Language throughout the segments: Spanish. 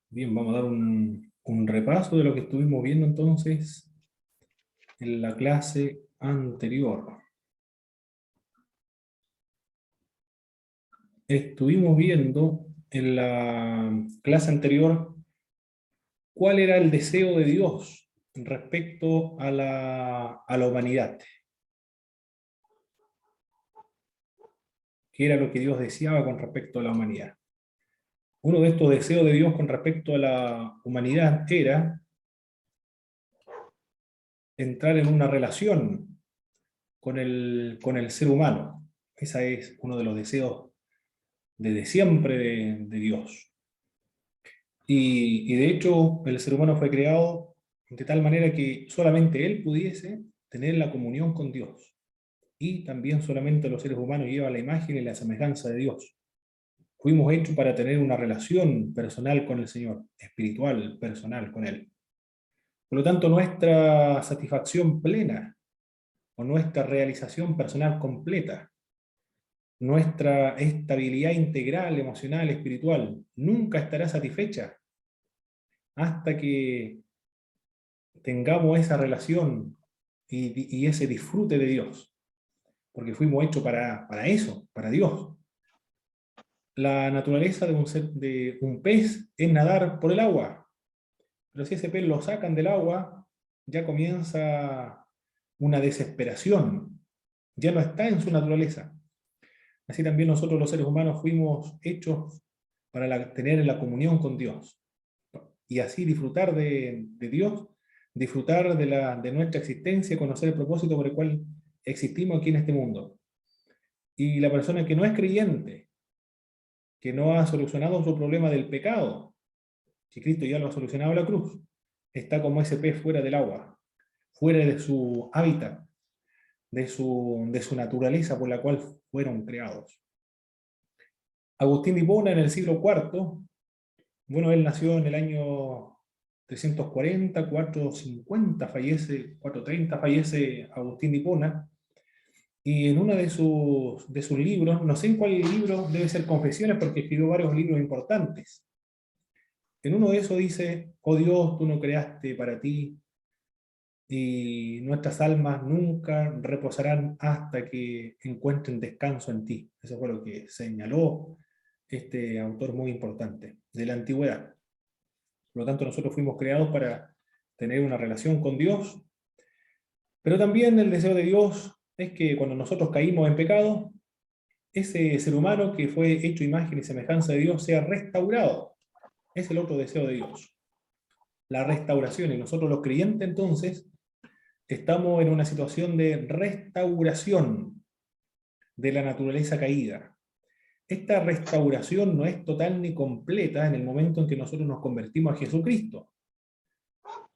Bien, vamos a dar un repaso de lo que estuvimos viendo entonces en la clase anterior. Estuvimos viendo en la clase anterior cuál era el deseo de Dios respecto a la humanidad. ¿Qué era lo que Dios deseaba con respecto a la humanidad? Uno de estos deseos de Dios con respecto a la humanidad era entrar en una relación con el ser humano. Ese es uno de los deseos desde siempre de Dios. Y de hecho, el ser humano fue creado de tal manera que solamente él pudiese tener la comunión con Dios. Y también solamente los seres humanos llevan la imagen y la semejanza de Dios. Fuimos hechos para tener una relación personal con el Señor, espiritual, personal con Él. Por lo tanto, nuestra satisfacción plena o nuestra realización personal completa, nuestra estabilidad integral, emocional, espiritual, nunca estará satisfecha hasta que tengamos esa relación y ese disfrute de Dios, porque fuimos hechos para eso, para Dios. La naturaleza de un pez es nadar por el agua, pero si ese pez lo sacan del agua, ya comienza una desesperación, ya no está en su naturaleza. Así también nosotros los seres humanos fuimos hechos para tener la comunión con Dios, y así disfrutar de Dios, disfrutar de nuestra existencia, conocer el propósito por el cual existimos aquí en este mundo. Y la persona que no es creyente, que no ha solucionado su problema del pecado, que Cristo ya lo ha solucionado en la cruz, está como ese pez fuera del agua, fuera de su hábitat, de su naturaleza por la cual fueron creados. Agustín de Hipona en el siglo IV, bueno, él nació en el año 340, 450 fallece, 430 fallece Agustín de Hipona, y en uno de sus libros, no sé en cuál libro, debe ser Confesiones, porque escribió varios libros importantes. En uno de esos dice: oh Dios, tú no creaste para ti, y nuestras almas nunca reposarán hasta que encuentren descanso en ti. Eso fue lo que señaló este autor muy importante de la antigüedad. Por lo tanto, nosotros fuimos creados para tener una relación con Dios, pero también el deseo de Dios es que cuando nosotros caímos en pecado, ese ser humano que fue hecho imagen y semejanza de Dios sea restaurado. Es el otro deseo de Dios, la restauración. Y nosotros los creyentes entonces estamos en una situación de restauración de la naturaleza caída. Esta restauración no es total ni completa en el momento en que nosotros nos convertimos a Jesucristo,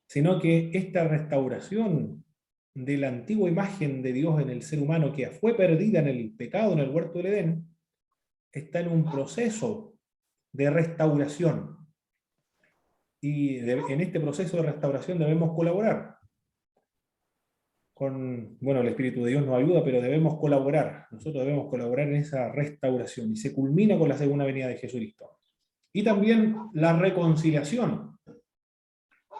sino que esta restauración de la antigua imagen de Dios en el ser humano que fue perdida en el pecado en el huerto del Edén, está en un proceso de restauración. Y en este proceso de restauración debemos colaborar. Bueno, el Espíritu de Dios nos ayuda, pero debemos colaborar. Nosotros debemos colaborar en esa restauración. Y se culmina con la segunda venida de Jesucristo. Y también la reconciliación.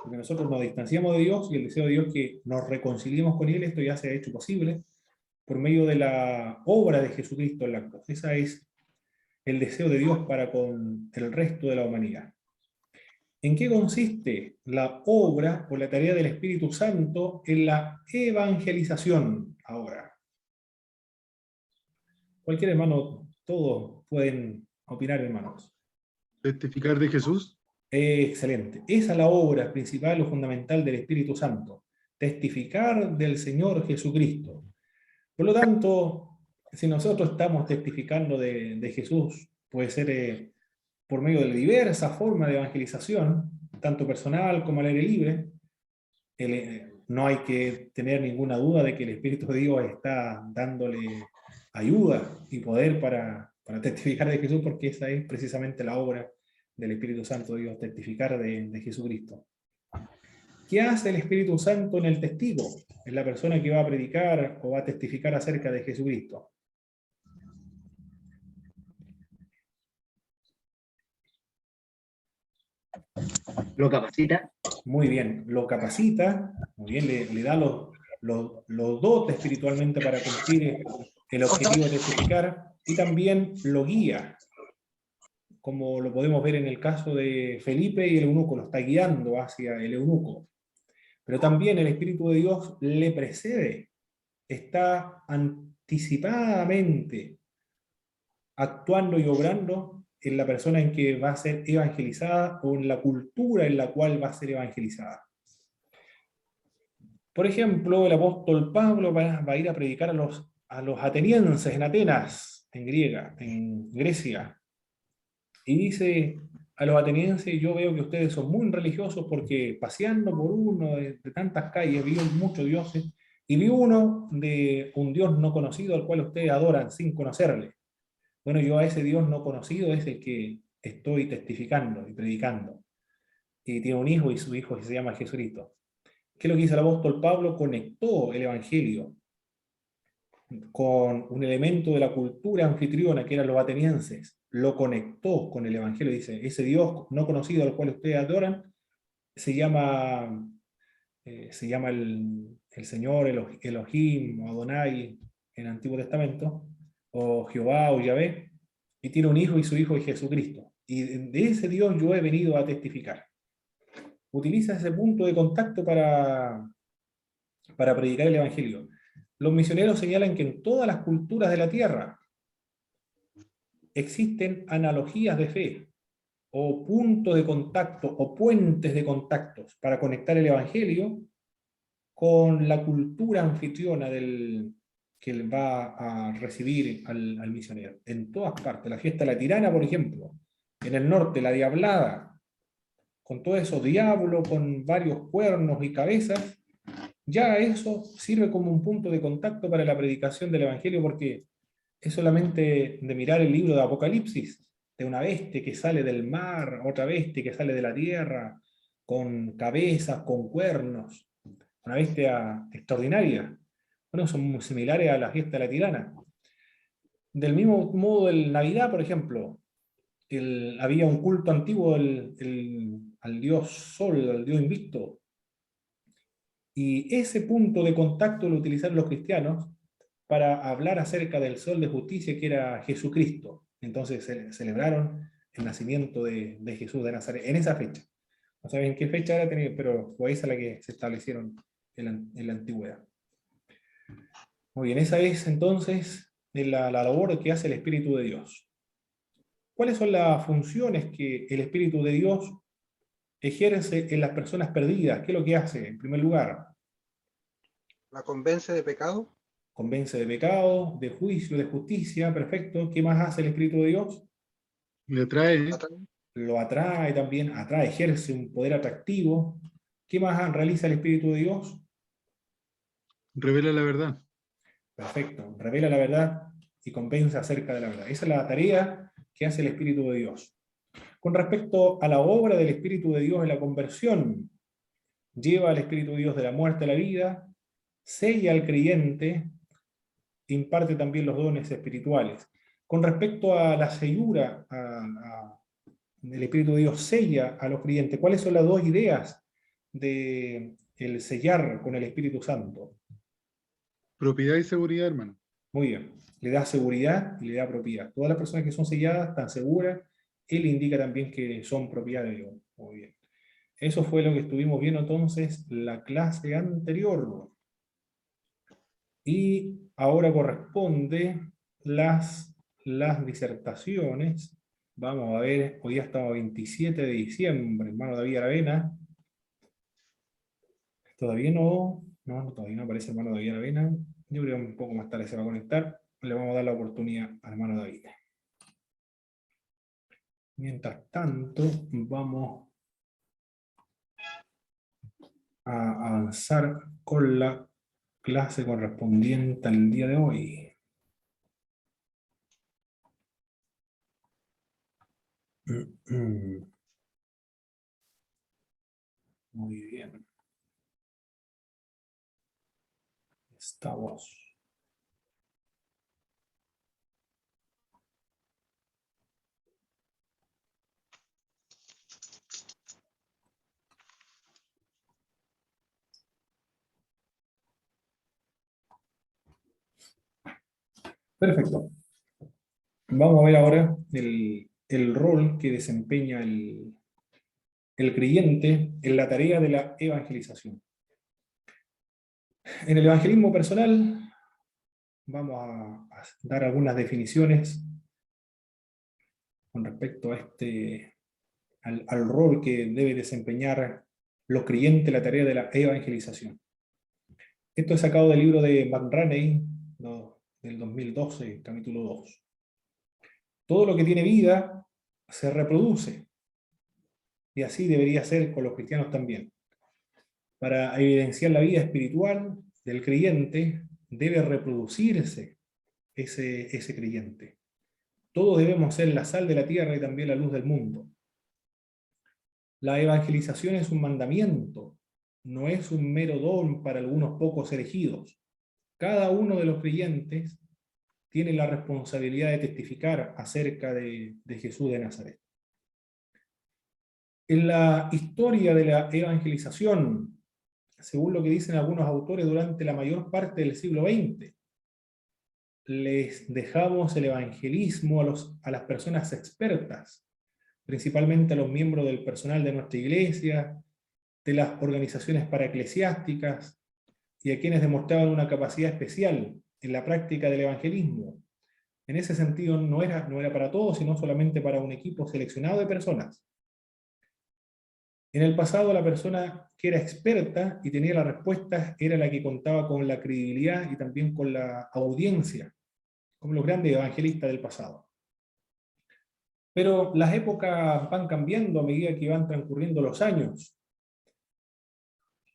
Porque nosotros nos distanciamos de Dios y el deseo de Dios es que nos reconciliemos con Él. Esto ya se ha hecho posible por medio de la obra de Jesucristo en la cruz. Ese es el deseo de Dios para con el resto de la humanidad. ¿En qué consiste la obra o la tarea del Espíritu Santo en la evangelización ahora? Cualquier hermano, todos pueden opinar, hermanos. Testificar de Jesús. Excelente. Esa es la obra principal o fundamental del Espíritu Santo. Testificar del Señor Jesucristo. Por lo tanto, si nosotros estamos testificando de Jesús, puede ser por medio de diversas formas de evangelización, tanto personal como al aire libre. No hay que tener ninguna duda de que el Espíritu de Dios está dándole ayuda y poder para testificar de Jesús, porque esa es precisamente la obra del Espíritu Santo de Dios, testificar de Jesucristo. ¿Qué hace el Espíritu Santo en el testigo? Es la persona que va a predicar o va a testificar acerca de Jesucristo. Lo capacita. Muy bien, lo capacita, muy bien, le da los dotes espiritualmente para cumplir el objetivo de testificar, y también lo guía, como lo podemos ver en el caso de Felipe y el eunuco, lo está guiando hacia el eunuco. Pero también el Espíritu de Dios le precede, está anticipadamente actuando y obrando en la persona en que va a ser evangelizada o en la cultura en la cual va a ser evangelizada. Por ejemplo, el apóstol Pablo va a ir a predicar a los atenienses en Atenas, en Grecia, y dice a los atenienses: yo veo que ustedes son muy religiosos porque paseando por uno de tantas calles vi muchos dioses, y vi uno de un Dios no conocido al cual ustedes adoran sin conocerle. Bueno, yo a ese Dios no conocido es el que estoy testificando y predicando. Y tiene un hijo, y su hijo se llama Jesucristo. ¿Qué es lo que hizo el apóstol Pablo? Conectó el evangelio con un elemento de la cultura anfitriona, que eran los atenienses. Lo conectó con el evangelio. Dice: ese Dios no conocido al cual ustedes adoran se llama, el Señor, Elohim, o Adonai en el Antiguo Testamento, o Jehová o Yahvé, y tiene un hijo, y su hijo es Jesucristo. Y de ese Dios yo he venido a testificar. Utiliza ese punto de contacto para predicar el Evangelio. Los misioneros señalan que en todas las culturas de la tierra existen analogías de fe, o puntos de contacto, o puentes de contactos para conectar el Evangelio con la cultura anfitriona que va a recibir al misionero. En todas partes. La fiesta de la tirana, por ejemplo. En el norte, la diablada, con todo eso diablo, con varios cuernos y cabezas. Ya eso sirve como un punto de contacto para la predicación del Evangelio, porque es solamente de mirar el libro de Apocalipsis, de una bestia que sale del mar, otra bestia que sale de la tierra, con cabezas, con cuernos, una bestia extraordinaria. Bueno, son muy similares a la fiesta de la tirana. Del mismo modo, el Navidad, por ejemplo, había un culto antiguo al dios Sol, al dios invicto, y ese punto de contacto lo utilizaron los cristianos para hablar acerca del sol de justicia, que era Jesucristo. Entonces celebraron el nacimiento de Jesús de Nazaret en esa fecha. No saben qué fecha era, pero fue esa la que se establecieron en la antigüedad. Muy bien, esa es entonces la labor que hace el Espíritu de Dios. ¿Cuáles son las funciones que el Espíritu de Dios ejerce en las personas perdidas? ¿Qué es lo que hace? En primer lugar, La convence de pecado. convence de pecado, de juicio, de justicia. Perfecto. ¿Qué más hace el Espíritu de Dios? Le trae, Lo atrae también, atrae, ejerce un poder atractivo. ¿Qué más realiza el Espíritu de Dios? revela la verdad. Perfecto. Revela la verdad y convence acerca de la verdad. Esa es la tarea que hace el Espíritu de Dios. Con respecto a la obra del Espíritu de Dios en la conversión, lleva al Espíritu de Dios de la muerte a la vida, sella al creyente, imparte también los dones espirituales. Con respecto a la sellura, el Espíritu de Dios sella a los creyentes. ¿Cuáles son las dos ideas de el sellar con el Espíritu Santo? Propiedad y seguridad, hermano. Muy bien. Le da seguridad y le da propiedad. Todas las personas que son selladas están seguras. Él indica también que son propiedad de Dios. Muy bien. Eso fue lo que estuvimos viendo entonces la clase anterior. Y ahora corresponde las disertaciones. Vamos a ver, hoy día estamos 27 de diciembre, hermano David Aravena. Todavía todavía no aparece el hermano David Aravena. Yo creo que un poco más tarde se va a conectar. Le vamos a dar la oportunidad al hermano David. Mientras tanto, vamos a avanzar con la clase correspondiente al día de hoy. Muy bien. Estamos. Perfecto. Vamos a ver ahora el rol que desempeña el creyente en la tarea de la evangelización. En el evangelismo personal vamos a dar algunas definiciones con respecto a al rol que debe desempeñar los creyentes en la tarea de la evangelización. Esto es sacado del libro de McRaney, del 2012, capítulo 2. Todo lo que tiene vida se reproduce, y así debería ser con los cristianos también. Para evidenciar la vida espiritual del creyente, debe reproducirse ese creyente. Todos debemos ser la sal de la tierra y también la luz del mundo. La evangelización es un mandamiento, no es un mero don para algunos pocos elegidos. Cada uno de los creyentes tiene la responsabilidad de testificar acerca de Jesús de Nazaret. En la historia de la evangelización, según lo que dicen algunos autores, durante la mayor parte del siglo XX, les dejamos el evangelismo a las personas expertas, principalmente a los miembros del personal de nuestra iglesia, de las organizaciones paraeclesiásticas, y a quienes demostraban una capacidad especial en la práctica del evangelismo. En ese sentido no era para todos, sino solamente para un equipo seleccionado de personas. En el pasado la persona que era experta y tenía las respuestas era la que contaba con la credibilidad y también con la audiencia, como los grandes evangelistas del pasado. Pero las épocas van cambiando a medida que van transcurriendo los años.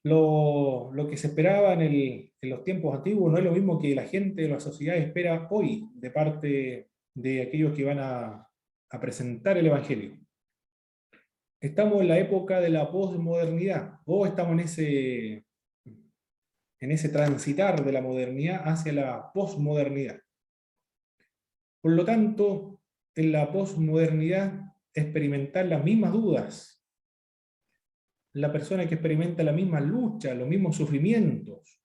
Lo que se esperaba en los tiempos antiguos no es lo mismo que la gente de la sociedad espera hoy de parte de aquellos que van a presentar el Evangelio. Estamos en la época de la posmodernidad, o estamos en ese transitar de la modernidad hacia la posmodernidad. Por lo tanto, en la posmodernidad, experimentar las mismas dudas, la persona que experimenta la misma lucha, los mismos sufrimientos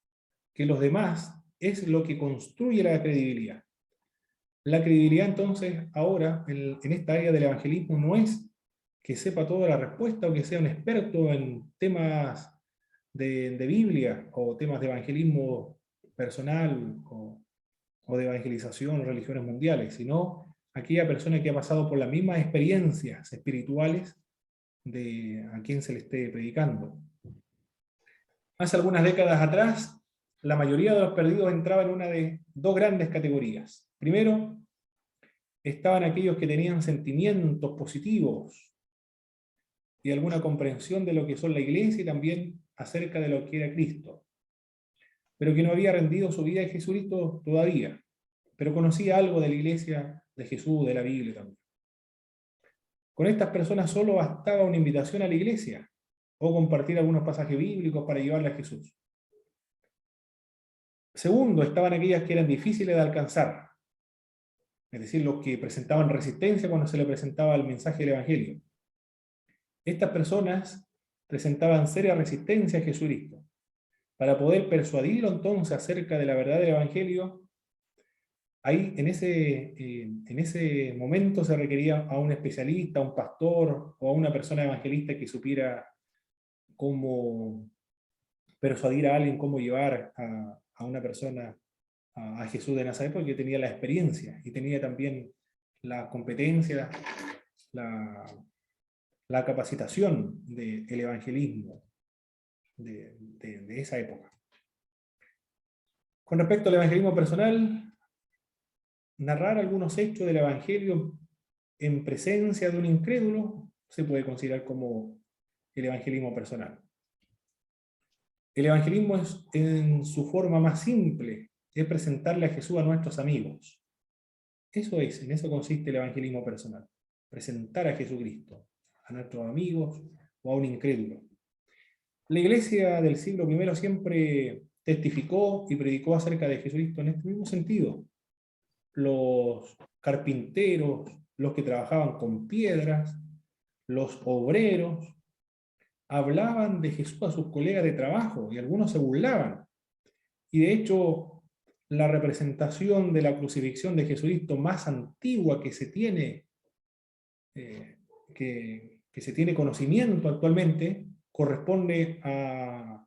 que los demás, es lo que construye la credibilidad. La credibilidad entonces ahora, en esta área del evangelismo, no es que sepa toda la respuesta o que sea un experto en temas de Biblia o temas de evangelismo personal o de evangelización, religiones mundiales, sino aquella persona que ha pasado por las mismas experiencias espirituales de a quien se le esté predicando. Hace algunas décadas atrás, la mayoría de los perdidos entraban en una de dos grandes categorías. Primero, estaban aquellos que tenían sentimientos positivos y alguna comprensión de lo que son la iglesia y también acerca de lo que era Cristo, pero que no había rendido su vida a Jesucristo todavía, pero conocía algo de la iglesia, de Jesús, de la Biblia también. Con estas personas solo bastaba una invitación a la iglesia o compartir algunos pasajes bíblicos para llevarle a Jesús. Segundo, estaban aquellas que eran difíciles de alcanzar, es decir, los que presentaban resistencia cuando se le presentaba el mensaje del Evangelio. Estas personas presentaban seria resistencia a Jesucristo. Para poder persuadirlo entonces acerca de la verdad del Evangelio, ahí en ese momento se requería a un especialista, a un pastor o a una persona evangelista que supiera cómo persuadir a alguien, cómo llevar a una persona a Jesús de Nazaret, porque tenía la experiencia y tenía también la competencia, la capacitación del evangelismo de esa época. Con respecto al evangelismo personal, narrar algunos hechos del evangelio en presencia de un incrédulo se puede considerar como el evangelismo personal. El evangelismo es, en su forma más simple, es presentarle a Jesús a nuestros amigos. En eso consiste el evangelismo personal. Presentar a Jesucristo a nuestros amigos o a un incrédulo. La iglesia del siglo I siempre testificó y predicó acerca de Jesucristo en este mismo sentido. Los carpinteros, los que trabajaban con piedras, los obreros, hablaban de Jesús a sus colegas de trabajo y algunos se burlaban. Y de hecho, la representación de la crucifixión de Jesucristo más antigua que se tiene, que se tiene conocimiento actualmente, corresponde a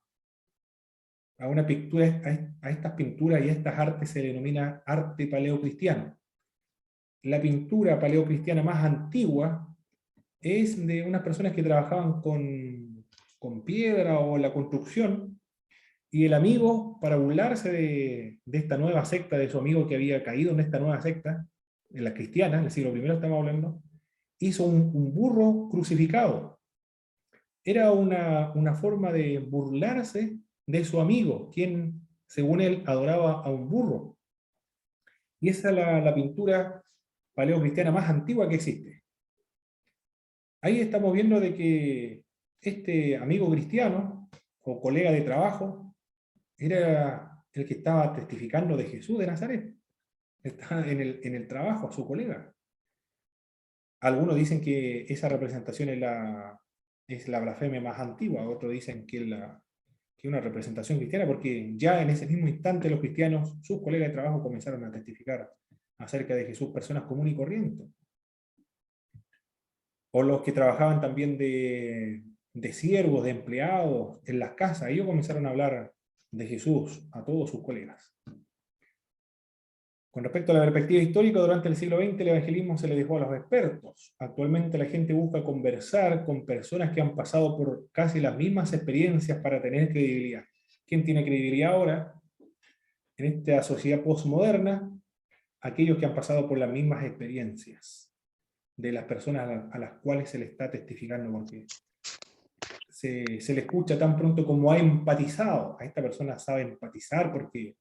una pintura, a estas pinturas y a estas artes se denomina arte paleocristiano. La pintura paleocristiana más antigua es de unas personas que trabajaban con piedra o la construcción, y el amigo, para burlarse de esta nueva secta, de su amigo que había caído en esta nueva secta, en la cristiana, en el siglo I estamos hablando, hizo un burro crucificado. Era una forma de burlarse de su amigo, quien, según él, adoraba a un burro. Y esa es la pintura paleocristiana más antigua que existe. Ahí estamos viendo de que este amigo cristiano, o colega de trabajo, era el que estaba testificando de Jesús de Nazaret. Está en el trabajo a su colega. Algunos dicen que esa representación es la blasfemia más antigua, otros dicen que es una representación cristiana, porque ya en ese mismo instante los cristianos, sus colegas de trabajo, comenzaron a testificar acerca de Jesús, personas comunes y corrientes. O los que trabajaban también de siervos, de empleados en las casas, ellos comenzaron a hablar de Jesús a todos sus colegas. Con respecto a la perspectiva histórica, durante el siglo XX el evangelismo se le dejó a los expertos. Actualmente la gente busca conversar con personas que han pasado por casi las mismas experiencias para tener credibilidad. ¿Quién tiene credibilidad ahora? En esta sociedad postmoderna, aquellos que han pasado por las mismas experiencias de las personas a las cuales se le está testificando, porque se le escucha tan pronto como ha empatizado. A esta persona sabe empatizar porque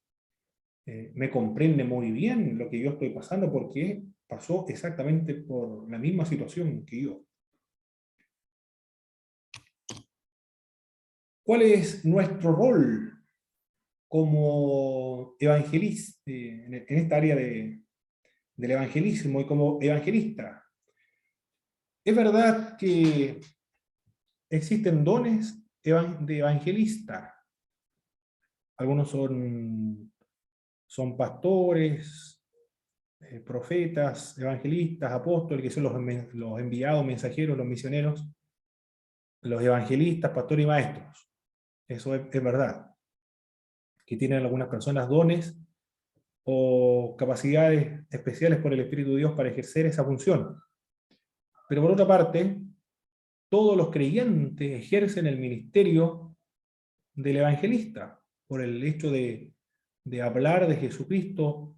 me comprende muy bien lo que yo estoy pasando, porque pasó exactamente por la misma situación que yo. ¿Cuál es nuestro rol como evangelista, en esta área del evangelismo y como evangelista? Es verdad que existen dones de evangelista. Algunos son pastores, profetas, evangelistas, apóstoles, que son los enviados, mensajeros, los misioneros, los evangelistas, pastores y maestros. Eso es verdad. Que tienen algunas personas dones o capacidades especiales por el Espíritu de Dios para ejercer esa función. Pero por otra parte, todos los creyentes ejercen el ministerio del evangelista, por el hecho de hablar de Jesucristo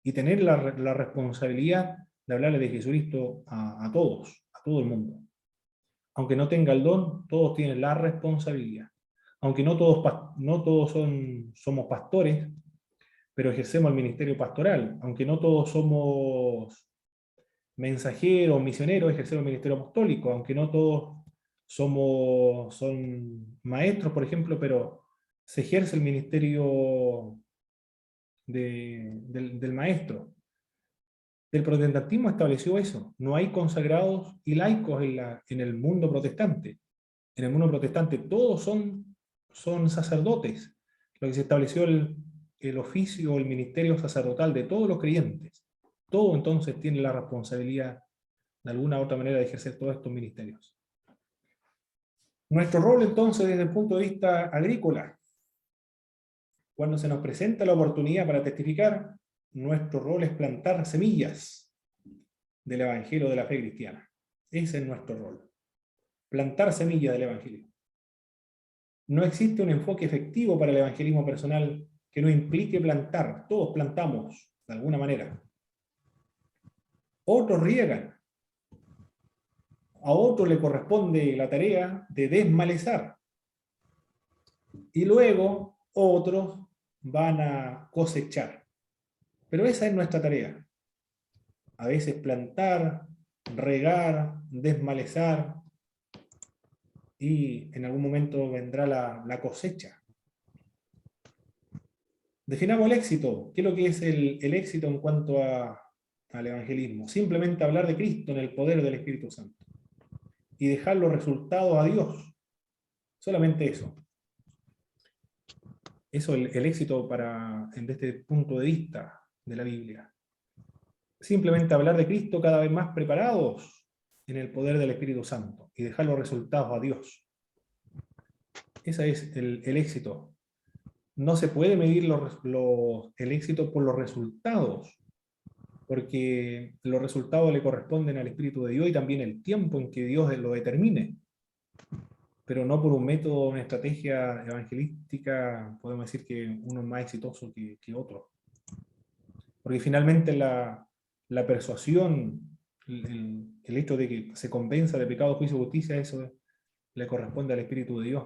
y tener la responsabilidad de hablarle de Jesucristo a todos, a todo el mundo. Aunque no tenga el don, todos tienen la responsabilidad. Aunque no todos somos pastores, pero ejercemos el ministerio pastoral. Aunque no todos somos mensajeros, misioneros, ejercemos el ministerio apostólico. Aunque no todos son maestros, por ejemplo, pero se ejerce el ministerio del maestro. El protestantismo estableció eso. No hay consagrados y laicos en el mundo protestante. En el mundo protestante todos son sacerdotes. Lo que se estableció el oficio o el ministerio sacerdotal de todos los creyentes. Todo entonces tiene la responsabilidad de alguna u otra manera de ejercer todos estos ministerios. Nuestro rol entonces desde el punto de vista agrícola, cuando se nos presenta la oportunidad para testificar, nuestro rol es plantar semillas del Evangelio de la fe cristiana. Ese es nuestro rol. Plantar semillas del Evangelio. No existe un enfoque efectivo para el evangelismo personal que no implique plantar. Todos plantamos, de alguna manera. Otros riegan. A otro le corresponde la tarea de desmalezar. Y luego otros van a cosechar. Pero esa es nuestra tarea. A veces plantar, regar, desmalezar, y en algún momento vendrá la cosecha. Definamos el éxito. ¿Qué es lo que es el éxito en cuanto al evangelismo? Simplemente hablar de Cristo en el poder del Espíritu Santo. Y dejar los resultados a Dios. Solamente eso. Eso es el éxito desde este punto de vista de la Biblia. Simplemente hablar de Cristo cada vez más preparados en el poder del Espíritu Santo y dejar los resultados a Dios. Ese es el éxito. No se puede medir el éxito por los resultados, porque los resultados le corresponden al Espíritu de Dios y también el tiempo en que Dios lo determine. Pero no por un método, una estrategia evangelística, podemos decir que uno es más exitoso que otro. Porque finalmente la persuasión, el hecho de que se convenza de pecado, juicio y justicia, eso le corresponde al Espíritu de Dios.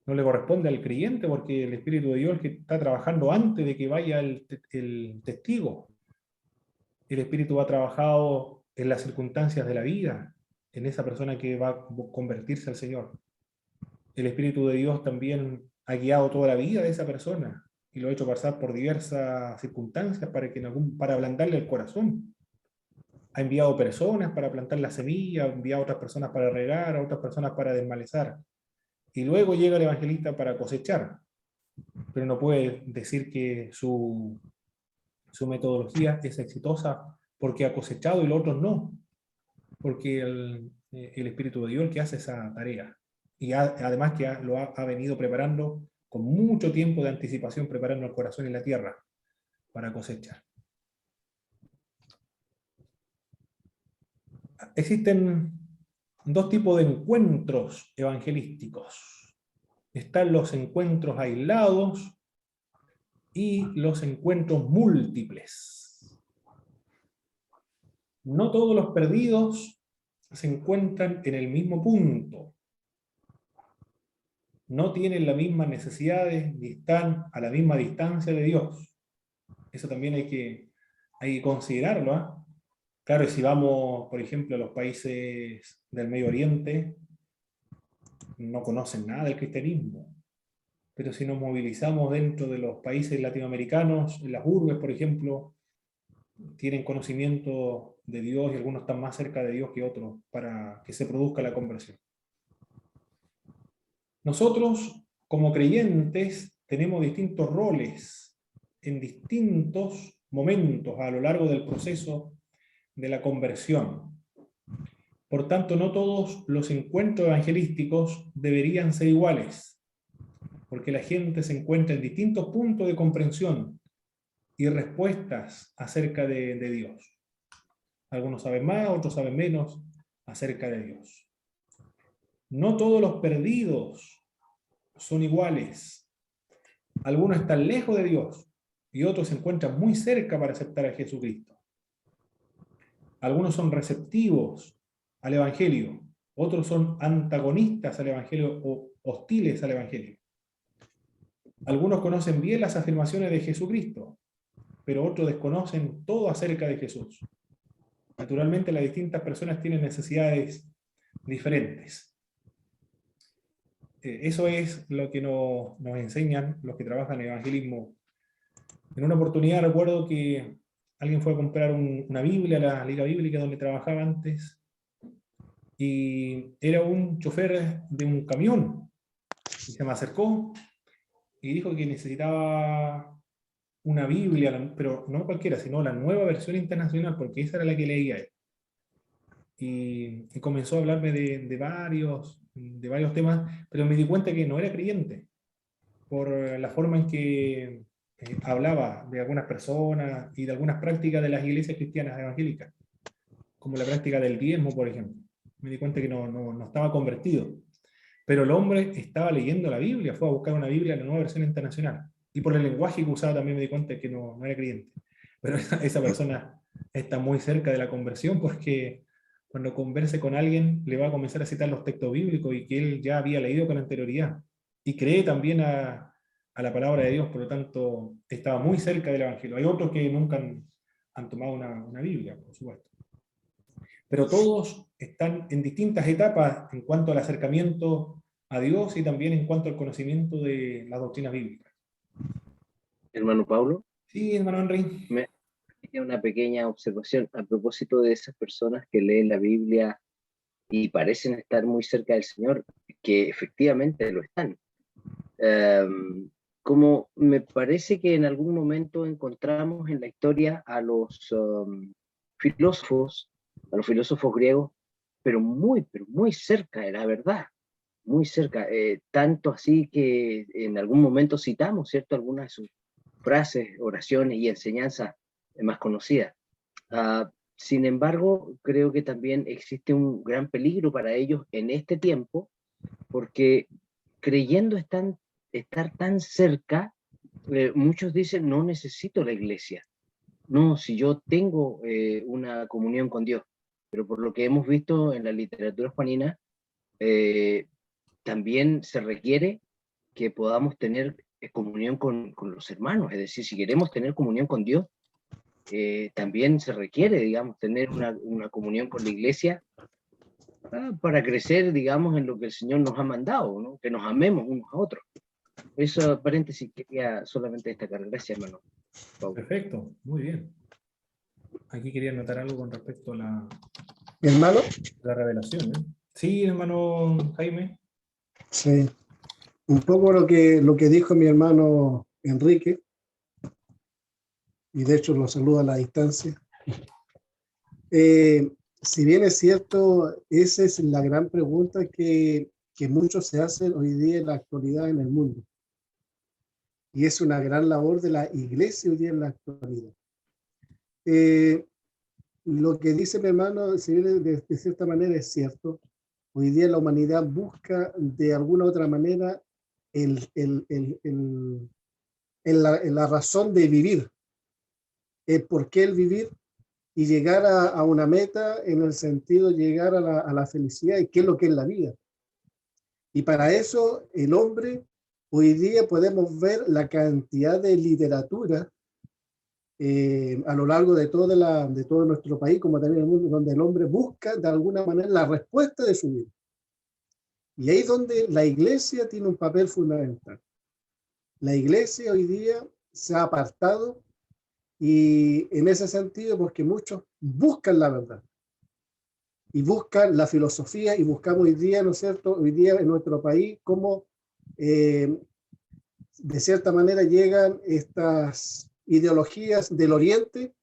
No le corresponde al creyente, porque el Espíritu de Dios es el que está trabajando antes de que vaya el testigo. El Espíritu ha trabajado en las circunstancias de la vida, en esa persona que va a convertirse al Señor. El Espíritu de Dios también ha guiado toda la vida de esa persona y lo ha hecho pasar por diversas circunstancias para ablandarle el corazón. Ha enviado personas para plantar la semilla, ha enviado a otras personas para regar, a otras personas para desmalezar. Y luego llega el evangelista para cosechar. Pero no puede decir que su metodología es exitosa porque ha cosechado y los otros no. Porque el Espíritu de Dios es el que hace esa tarea. Y además que lo ha venido preparando con mucho tiempo de anticipación, preparando el corazón y la tierra para cosechar. Existen dos tipos de encuentros evangelísticos. Están los encuentros aislados y los encuentros múltiples. No todos los perdidos se encuentran en el mismo punto. No tienen las mismas necesidades ni están a la misma distancia de Dios. Eso también hay que considerarlo, ¿eh? Claro, si vamos, por ejemplo, a los países del Medio Oriente, no conocen nada del cristianismo. Pero si nos movilizamos dentro de los países latinoamericanos, en las urbes, por ejemplo, tienen conocimiento de Dios y algunos están más cerca de Dios que otros para que se produzca la conversión. Nosotros, como creyentes, tenemos distintos roles en distintos momentos a lo largo del proceso de la conversión. Por tanto, no todos los encuentros evangelísticos deberían ser iguales, porque la gente se encuentra en distintos puntos de comprensión y respuestas acerca de Dios. Algunos saben más, otros saben menos acerca de Dios. No todos los perdidos son iguales. Algunos están lejos de Dios y otros se encuentran muy cerca para aceptar a Jesucristo. Algunos son receptivos al Evangelio, otros son antagonistas al Evangelio o hostiles al Evangelio. Algunos conocen bien las afirmaciones de Jesucristo, pero otros desconocen todo acerca de Jesús. Naturalmente, las distintas personas tienen necesidades diferentes. Eso es lo que nos enseñan los que trabajan en evangelismo. En una oportunidad recuerdo que alguien fue a comprar una Biblia a la Liga Bíblica donde trabajaba antes, y era un chofer de un camión, y se me acercó y dijo que necesitaba una Biblia, pero no cualquiera, sino la nueva versión internacional, porque esa era la que leía él. Y comenzó a hablarme de varios temas, pero me di cuenta que no era creyente, por la forma en que hablaba de algunas personas y de algunas prácticas de las iglesias cristianas evangélicas, como la práctica del diezmo, por ejemplo. Me di cuenta que no estaba convertido. Pero el hombre estaba leyendo la Biblia, fue a buscar una Biblia, la nueva versión internacional. Y por el lenguaje que usaba también me di cuenta que no era creyente. Pero esa persona está muy cerca de la conversión, porque cuando converse con alguien le va a comenzar a citar los textos bíblicos y que él ya había leído con anterioridad. Y cree también a la palabra de Dios, por lo tanto estaba muy cerca del Evangelio. Hay otros que nunca han tomado una Biblia, por supuesto. Pero todos están en distintas etapas en cuanto al acercamiento a Dios y también en cuanto al conocimiento de las doctrinas bíblicas. Hermano Pablo, Sí, hermano Henry. me hacía una pequeña observación a propósito de esas personas que leen la Biblia y parecen estar muy cerca del Señor, que efectivamente lo están. como me parece que en algún momento encontramos en la historia a los filósofos, griegos, pero muy cerca de la verdad, muy cerca, tanto así que en algún momento citamos, ¿cierto?, algunas de sus frases, oraciones y enseñanzas más conocidas. Sin embargo, creo que también existe un gran peligro para ellos en este tiempo, porque creyendo estar tan cerca, muchos dicen, no necesito la iglesia. No, si yo tengo una comunión con Dios, pero por lo que hemos visto en la literatura juanina, eh, también se requiere que podamos tener comunión con los hermanos. Es decir, si queremos tener comunión con Dios, también se requiere, digamos, tener una comunión con la iglesia para crecer, digamos, en lo que el Señor nos ha mandado, ¿no? Que nos amemos unos a otros. Eso, paréntesis, quería solamente destacar. Gracias, hermano Pablo. Perfecto, muy bien. Aquí quería anotar algo con respecto a Mi hermano, la revelación, ¿eh? Sí, hermano Jaime. sí, un poco lo que dijo mi hermano Enrique, y de hecho lo saludo a la distancia. Si bien es cierto, esa es la gran pregunta que muchos se hacen hoy día en la actualidad en el mundo. Y es una gran labor de la iglesia hoy día en la actualidad. Lo que dice mi hermano, si bien de cierta manera es cierto, hoy día la humanidad busca de alguna u otra manera la razón de vivir, el por qué el vivir y llegar a una meta en el sentido de llegar a la felicidad y qué es lo que es la vida. Y para eso el hombre, hoy día podemos ver la cantidad de literatura a lo largo de todo nuestro país, como también el mundo, donde el hombre busca de alguna manera la respuesta de su vida. Y ahí es donde la iglesia tiene un papel fundamental. La iglesia hoy día se ha apartado y en ese sentido porque muchos buscan la verdad y buscan la filosofía y buscamos hoy día, ¿no es cierto?, hoy día en nuestro país cómo de cierta manera llegan estas ideologías del Oriente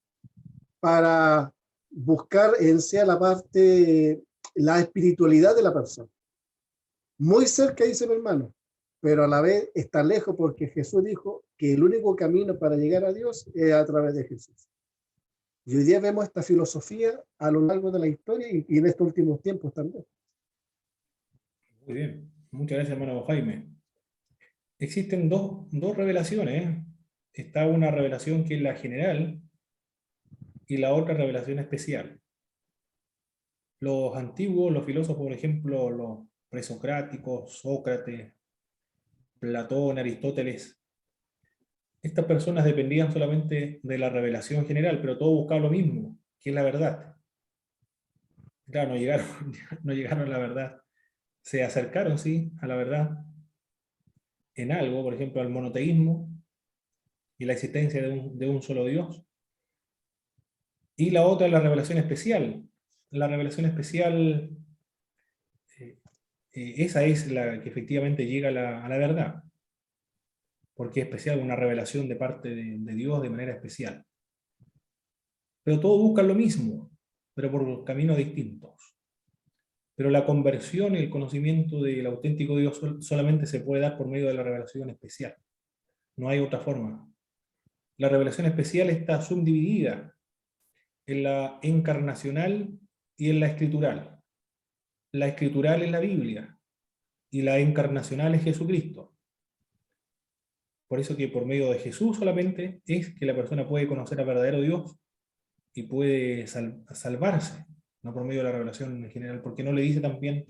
para buscar en sí la parte, la espiritualidad de la persona. Muy cerca, dice mi hermano, pero a la vez está lejos porque Jesús dijo que el único camino para llegar a Dios es a través de Jesús. Y hoy día vemos esta filosofía a lo largo de la historia y en estos últimos tiempos también. Muy bien, muchas gracias, hermano Jaime. Existen dos revelaciones, ¿eh? Está una revelación que es la general y la otra revelación especial. Los antiguos, los filósofos, por ejemplo, los presocráticos, Sócrates, Platón, Aristóteles, estas personas dependían solamente de la revelación general, pero todos buscaban lo mismo, que es la verdad. Claro, no llegaron a la verdad. Se acercaron, sí, a la verdad en algo, por ejemplo, al monoteísmo y la existencia de un solo Dios. Y la otra es la revelación especial. La revelación especial, esa es la que efectivamente llega a la verdad, porque es especial, una revelación de parte de Dios de manera especial. Pero todos buscan lo mismo, pero por caminos distintos. Pero la conversión y el conocimiento del auténtico Dios solamente se puede dar por medio de la revelación especial. No hay otra forma. La revelación especial está subdividida en la encarnacional y en la escritural. La escritural es la Biblia y la encarnacional es Jesucristo. Por eso que por medio de Jesús solamente es que la persona puede conocer al verdadero Dios y puede salvarse, no por medio de la revelación en general, porque no le dice también,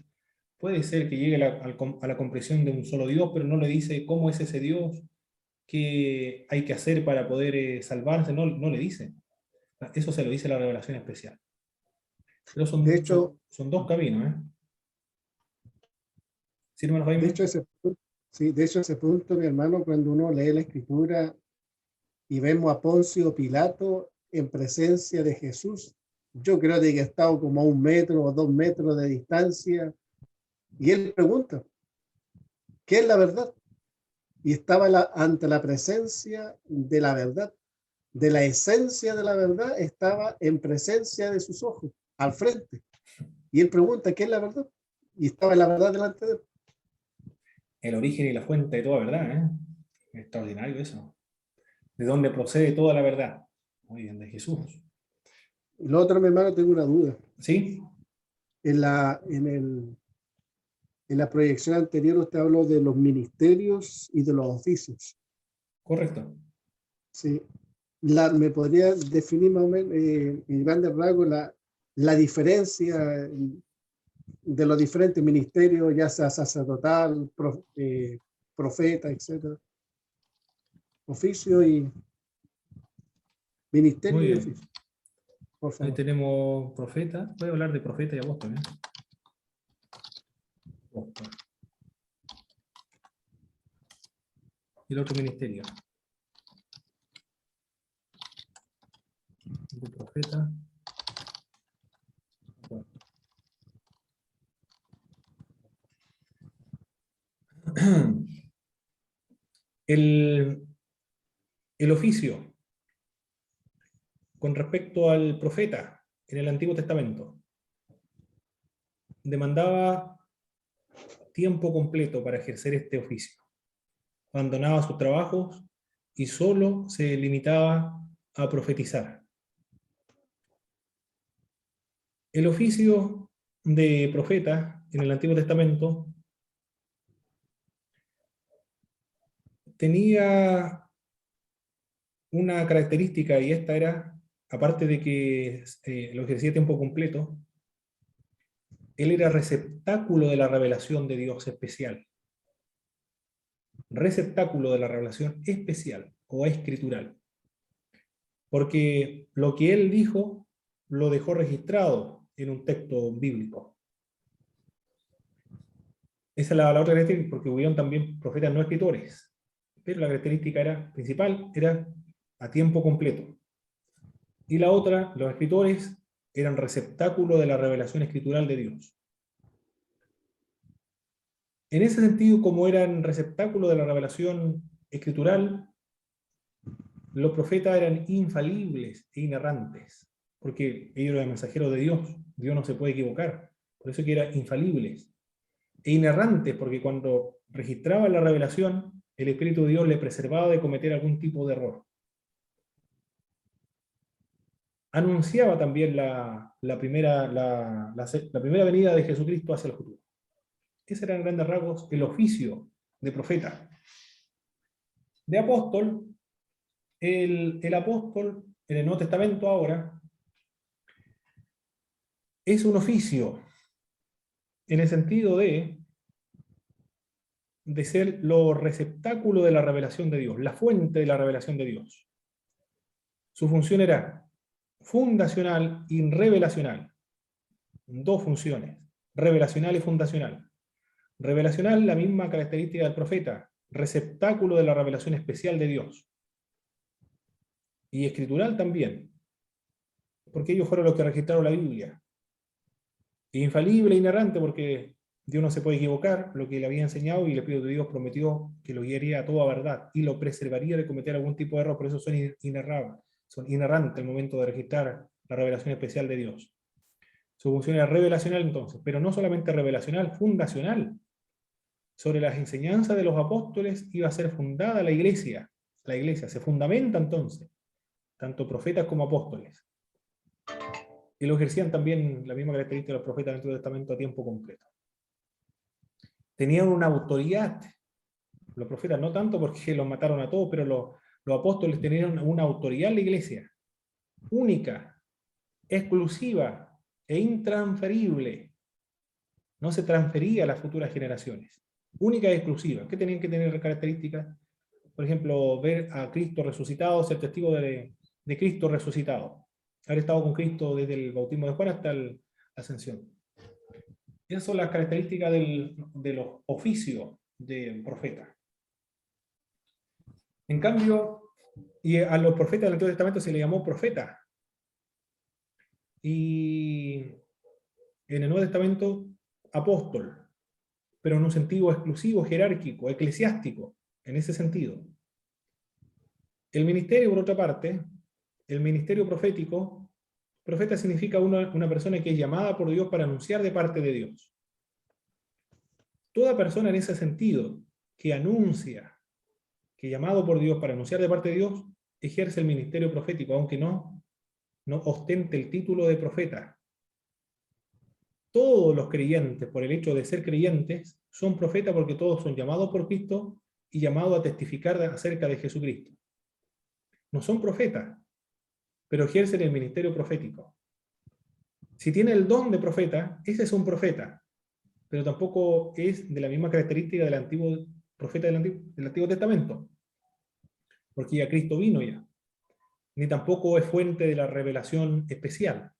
puede ser que llegue a la comprensión de un solo Dios, pero no le dice cómo es ese Dios, qué hay que hacer para poder salvarse, no le dice. Eso se lo dice la revelación especial. Pero De hecho, son dos caminos, ¿eh? ¿Sí, hermano Jaime? de hecho, ese punto, mi hermano, cuando uno lee la escritura y vemos a Poncio Pilato en presencia de Jesús, yo creo que ha estado como a 1 metro o 2 metros de distancia, y él pregunta, ¿qué es la verdad? y estaba ante la presencia de la verdad, de la esencia de la verdad, estaba en presencia de sus ojos, al frente. Y él pregunta, ¿qué es la verdad? Y estaba la verdad delante de él. El origen y la fuente de toda verdad, ¿eh? Extraordinario eso. ¿De dónde procede toda la verdad? Muy bien, de Jesús. Y lo otro, mi hermano, tengo una duda. ¿Sí? En la proyección anterior usted habló de los ministerios y de los oficios. Correcto. Sí. ¿Me podría definir más o menos en grandes rasgos la diferencia de los diferentes ministerios, ya sea sacerdotal, profeta, etcétera? Oficio y ministerio Muy y bien. oficio, por Ahí favor. tenemos profeta. Voy a hablar de profeta y apóstol, ¿eh? Apóstol. Y el otro ministerio. De profeta. El, el oficio con respecto al profeta en el Antiguo Testamento demandaba tiempo completo para ejercer este oficio. Abandonaba sus trabajos y solo se limitaba a profetizar. El oficio de profeta en el Antiguo Testamento tenía una característica, y esta era, aparte de que lo ejercía a tiempo completo, él era receptáculo de la revelación de Dios especial. Receptáculo de la revelación especial o escritural. Porque lo que él dijo lo dejó registrado en un texto bíblico. Esa es la otra característica, porque hubieron también profetas no escritores, pero la característica principal era a tiempo completo. Y la otra, los escritores eran receptáculo de la revelación escritural de Dios. En ese sentido, como eran receptáculo de la revelación escritural, los profetas eran infalibles e inerrantes, porque ellos eran mensajeros de Dios. Dios no se puede equivocar. Por eso que eran infalibles e inerrantes, porque cuando registraba la revelación, el Espíritu de Dios le preservaba de cometer algún tipo de error. Anunciaba también la primera venida de Jesucristo hacia el futuro. Ese era en grandes rasgos el oficio de profeta. De apóstol, el apóstol en el Nuevo Testamento ahora es un oficio en el sentido de ser lo receptáculo de la revelación de Dios, la fuente de la revelación de Dios. Su función era fundacional y revelacional. Dos funciones, revelacional y fundacional. Revelacional, la misma característica del profeta, receptáculo de la revelación especial de Dios. Y escritural también, porque ellos fueron los que registraron la Biblia. Infalible e inerrante, porque Dios no se puede equivocar, lo que le había enseñado, y el Espíritu de Dios prometió que lo guiaría a toda verdad y lo preservaría de cometer algún tipo de error. Por eso son inerrantes al momento de registrar la revelación especial de Dios. Su función era revelacional entonces, pero no solamente revelacional, fundacional. Sobre las enseñanzas de los apóstoles iba a ser fundada la iglesia. La iglesia se fundamenta entonces, tanto profetas como apóstoles. Y lo ejercían también la misma característica de los profetas del Antiguo Testamento a tiempo completo. Tenían una autoridad, los profetas no tanto porque los mataron a todos, pero los apóstoles tenían una autoridad en la iglesia, única, exclusiva e intransferible. No se transfería a las futuras generaciones. Única y exclusiva. ¿Qué tenían que tener características? Por ejemplo, ver a Cristo resucitado, ser testigo de Cristo resucitado. Haber estado con Cristo desde el bautismo de Juan hasta la ascensión. Esas son las características de los oficios de profeta. En cambio, y a los profetas del Antiguo Testamento se les llamó profeta. Y en el Nuevo Testamento, apóstol, pero en un sentido exclusivo, jerárquico, eclesiástico. en ese sentido. El ministerio, por otra parte, el ministerio profético, profeta significa una persona que es llamada por Dios para anunciar de parte de Dios. Toda persona en ese sentido que anuncia, que llamado por Dios para anunciar de parte de Dios, ejerce el ministerio profético, aunque no ostente el título de profeta. Todos los creyentes, por el hecho de ser creyentes, son profetas porque todos son llamados por Cristo y llamados a testificar acerca de Jesucristo. No son profetas, pero ejercen el ministerio profético. Si tiene el don de profeta, ese es un profeta, pero tampoco es de la misma característica del antiguo profeta del Antiguo Testamento, porque ya Cristo vino ya. Ni tampoco es fuente de la revelación especial,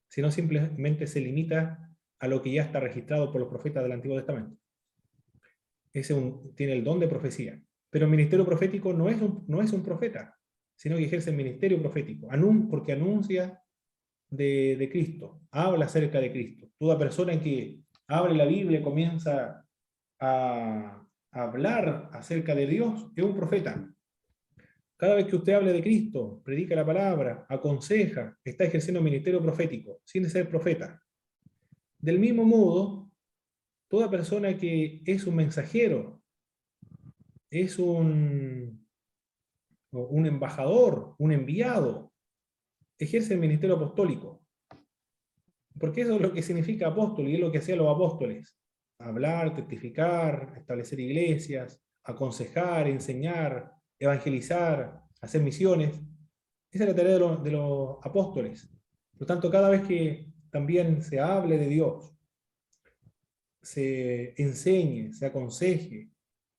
sino simplemente se limita a lo que ya está registrado por los profetas del Antiguo Testamento. Tiene el don de profecía. Pero el ministerio profético no es un profeta, sino que ejerce el ministerio profético, porque anuncia de Cristo, habla acerca de Cristo. Toda persona que abre la Biblia y comienza a hablar acerca de Dios es un profeta. Cada vez que usted hable de Cristo, predica la palabra, aconseja, está ejerciendo el ministerio profético, sin ser profeta. Del mismo modo, toda persona que es un mensajero, es un embajador, un enviado, ejerce el ministerio apostólico. Porque eso es lo que significa apóstol, y es lo que hacían los apóstoles. Hablar, testificar, establecer iglesias, aconsejar, enseñar, evangelizar, hacer misiones. Esa es la tarea de los apóstoles. Por lo tanto, cada vez que también se hable de Dios, se enseñe, se aconseje,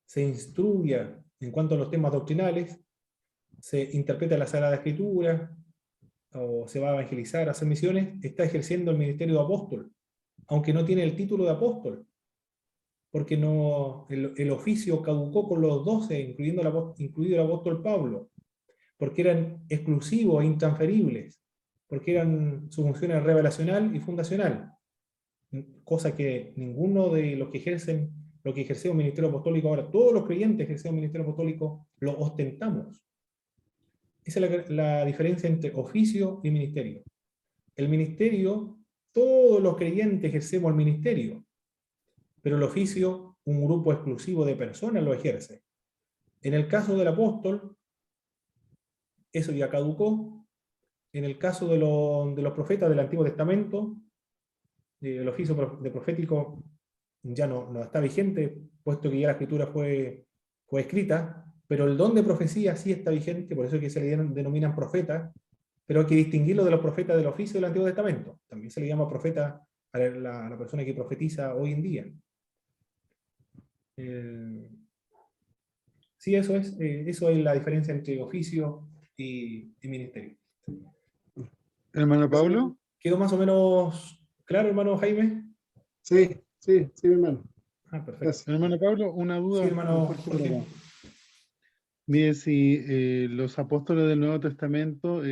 se instruya en cuanto a los temas doctrinales, se interpreta la Sagrada Escritura, o se va a evangelizar, a hacer misiones, está ejerciendo el ministerio de apóstol, aunque no tiene el título de apóstol, porque el oficio caducó con los 12, incluido el apóstol Pablo, porque eran exclusivos e intransferibles, porque su función era revelacional y fundacional, cosa que ninguno de los que ejercen lo que ejerció un ministerio apostólico ahora, todos los creyentes ejercen un ministerio apostólico, lo ostentamos. Esa es la diferencia entre oficio y ministerio. El ministerio, todos los creyentes ejercemos el ministerio, pero el oficio, un grupo exclusivo de personas lo ejerce. En el caso del apóstol, eso ya caducó. En el caso de los profetas del Antiguo Testamento, el oficio de profético ya no está vigente, puesto que ya la escritura fue escrita, pero el don de profecía sí está vigente, por eso es que se le denominan profetas, pero hay que distinguirlo de los profetas del oficio del Antiguo Testamento. También se le llama profeta a la persona que profetiza hoy en día. Sí, eso es la diferencia entre oficio y ministerio. Hermano Pablo. ¿Quedó más o menos claro, hermano Jaime? Sí, mi hermano. Perfecto. Gracias. Hermano Pablo, una duda. Sí, hermano Jorge, Jorge. por acá. Mire, si los apóstoles del Nuevo Testamento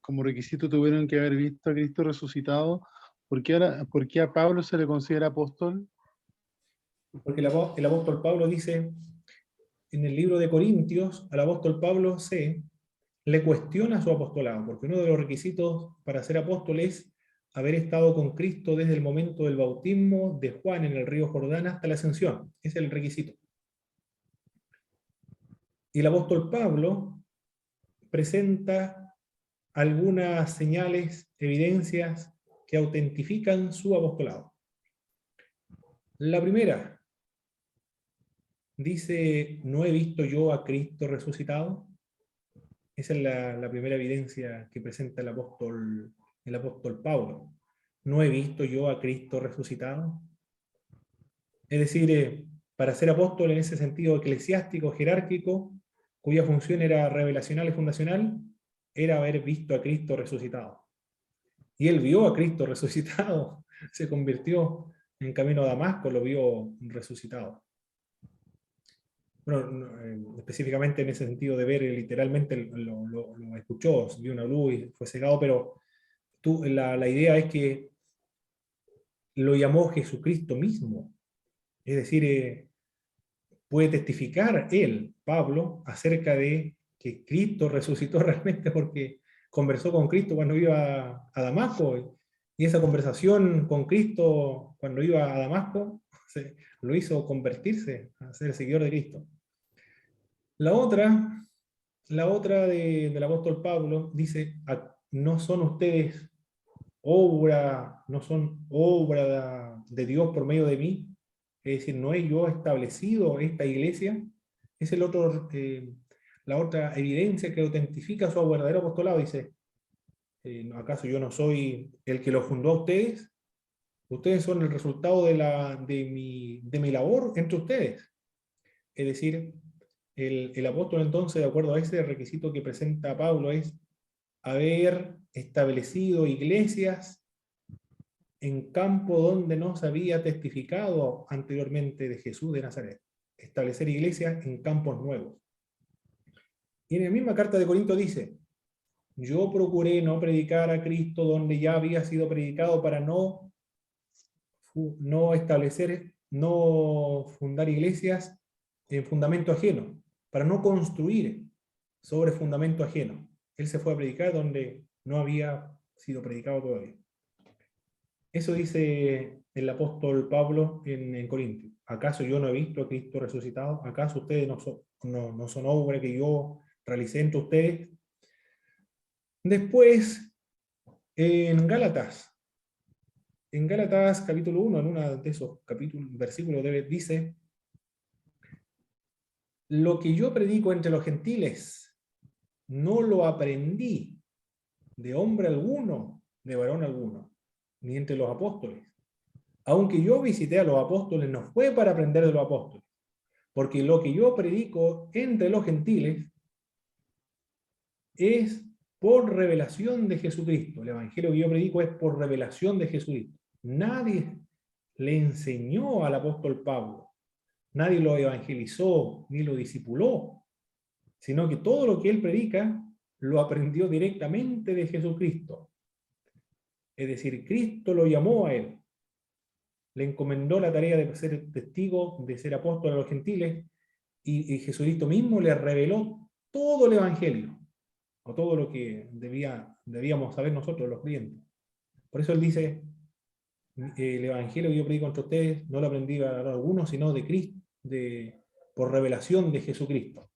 como requisito tuvieron que haber visto a Cristo resucitado, ¿por qué a Pablo se le considera apóstol? Porque el apóstol Pablo dice en el libro de Corintios, al apóstol Pablo le cuestiona su apostolado, porque uno de los requisitos para ser apóstol es haber estado con Cristo desde el momento del bautismo de Juan en el río Jordán hasta la ascensión. Ese es el requisito. Y el apóstol Pablo presenta algunas señales, evidencias que autentifican su apostolado. La primera, dice, ¿no he visto yo a Cristo resucitado? Esa es la primera evidencia que presenta el apóstol Pablo. ¿No he visto yo a Cristo resucitado? Es decir, para ser apóstol en ese sentido eclesiástico, jerárquico, cuya función era revelacional y fundacional, era haber visto a Cristo resucitado. Y él vio a Cristo resucitado, se convirtió en camino a Damasco, lo vio resucitado. Bueno, específicamente en ese sentido de ver, literalmente lo escuchó, vio una luz y fue cegado, pero la idea es que lo llamó Jesucristo mismo. Es decir, puede testificar él, Pablo, acerca de que Cristo resucitó realmente porque conversó con Cristo cuando iba a Damasco, y esa conversación con Cristo cuando iba a Damasco lo hizo convertirse a ser seguidor de Cristo. La otra del apóstol Pablo dice, no son ustedes no son obra de Dios por medio de mí, es decir, no he yo establecido esta iglesia. Es la otra evidencia que autentifica su verdadero apostolado. Dice, ¿acaso yo no soy el que lo fundó a ustedes? Ustedes son el resultado de mi labor entre ustedes. Es decir, el apóstol entonces, de acuerdo a ese requisito que presenta Pablo, es haber establecido iglesias en campo donde no se había testificado anteriormente de Jesús de Nazaret. Establecer iglesias en campos nuevos. Y en la misma carta de Corinto dice, yo procuré no predicar a Cristo donde ya había sido predicado para no fundar iglesias en fundamento ajeno, para no construir sobre fundamento ajeno. Él se fue a predicar donde no había sido predicado todavía. Eso dice el apóstol Pablo en Corintios. ¿Acaso yo no he visto a Cristo resucitado? ¿Acaso ustedes no son obra que yo realicé entre ustedes? Después, en Gálatas capítulo 1, en uno de esos versículos dice, lo que yo predico entre los gentiles, no lo aprendí de hombre alguno, de varón alguno, ni entre los apóstoles. Aunque yo visité a los apóstoles, no fue para aprender de los apóstoles, porque lo que yo predico entre los gentiles es por revelación de Jesucristo. El evangelio que yo predico es por revelación de Jesucristo. Nadie le enseñó al apóstol Pablo, nadie lo evangelizó ni lo discipuló, sino que todo lo que él predica lo aprendió directamente de Jesucristo. Es decir, Cristo lo llamó a él, le encomendó la tarea de ser testigo, de ser apóstol a los gentiles, y Jesucristo mismo le reveló todo el evangelio, o todo lo que debíamos saber nosotros, los creyentes. Por eso él dice, el evangelio que yo predico entre ustedes, no lo aprendí a algunos, sino de Cristo, por revelación de Jesucristo.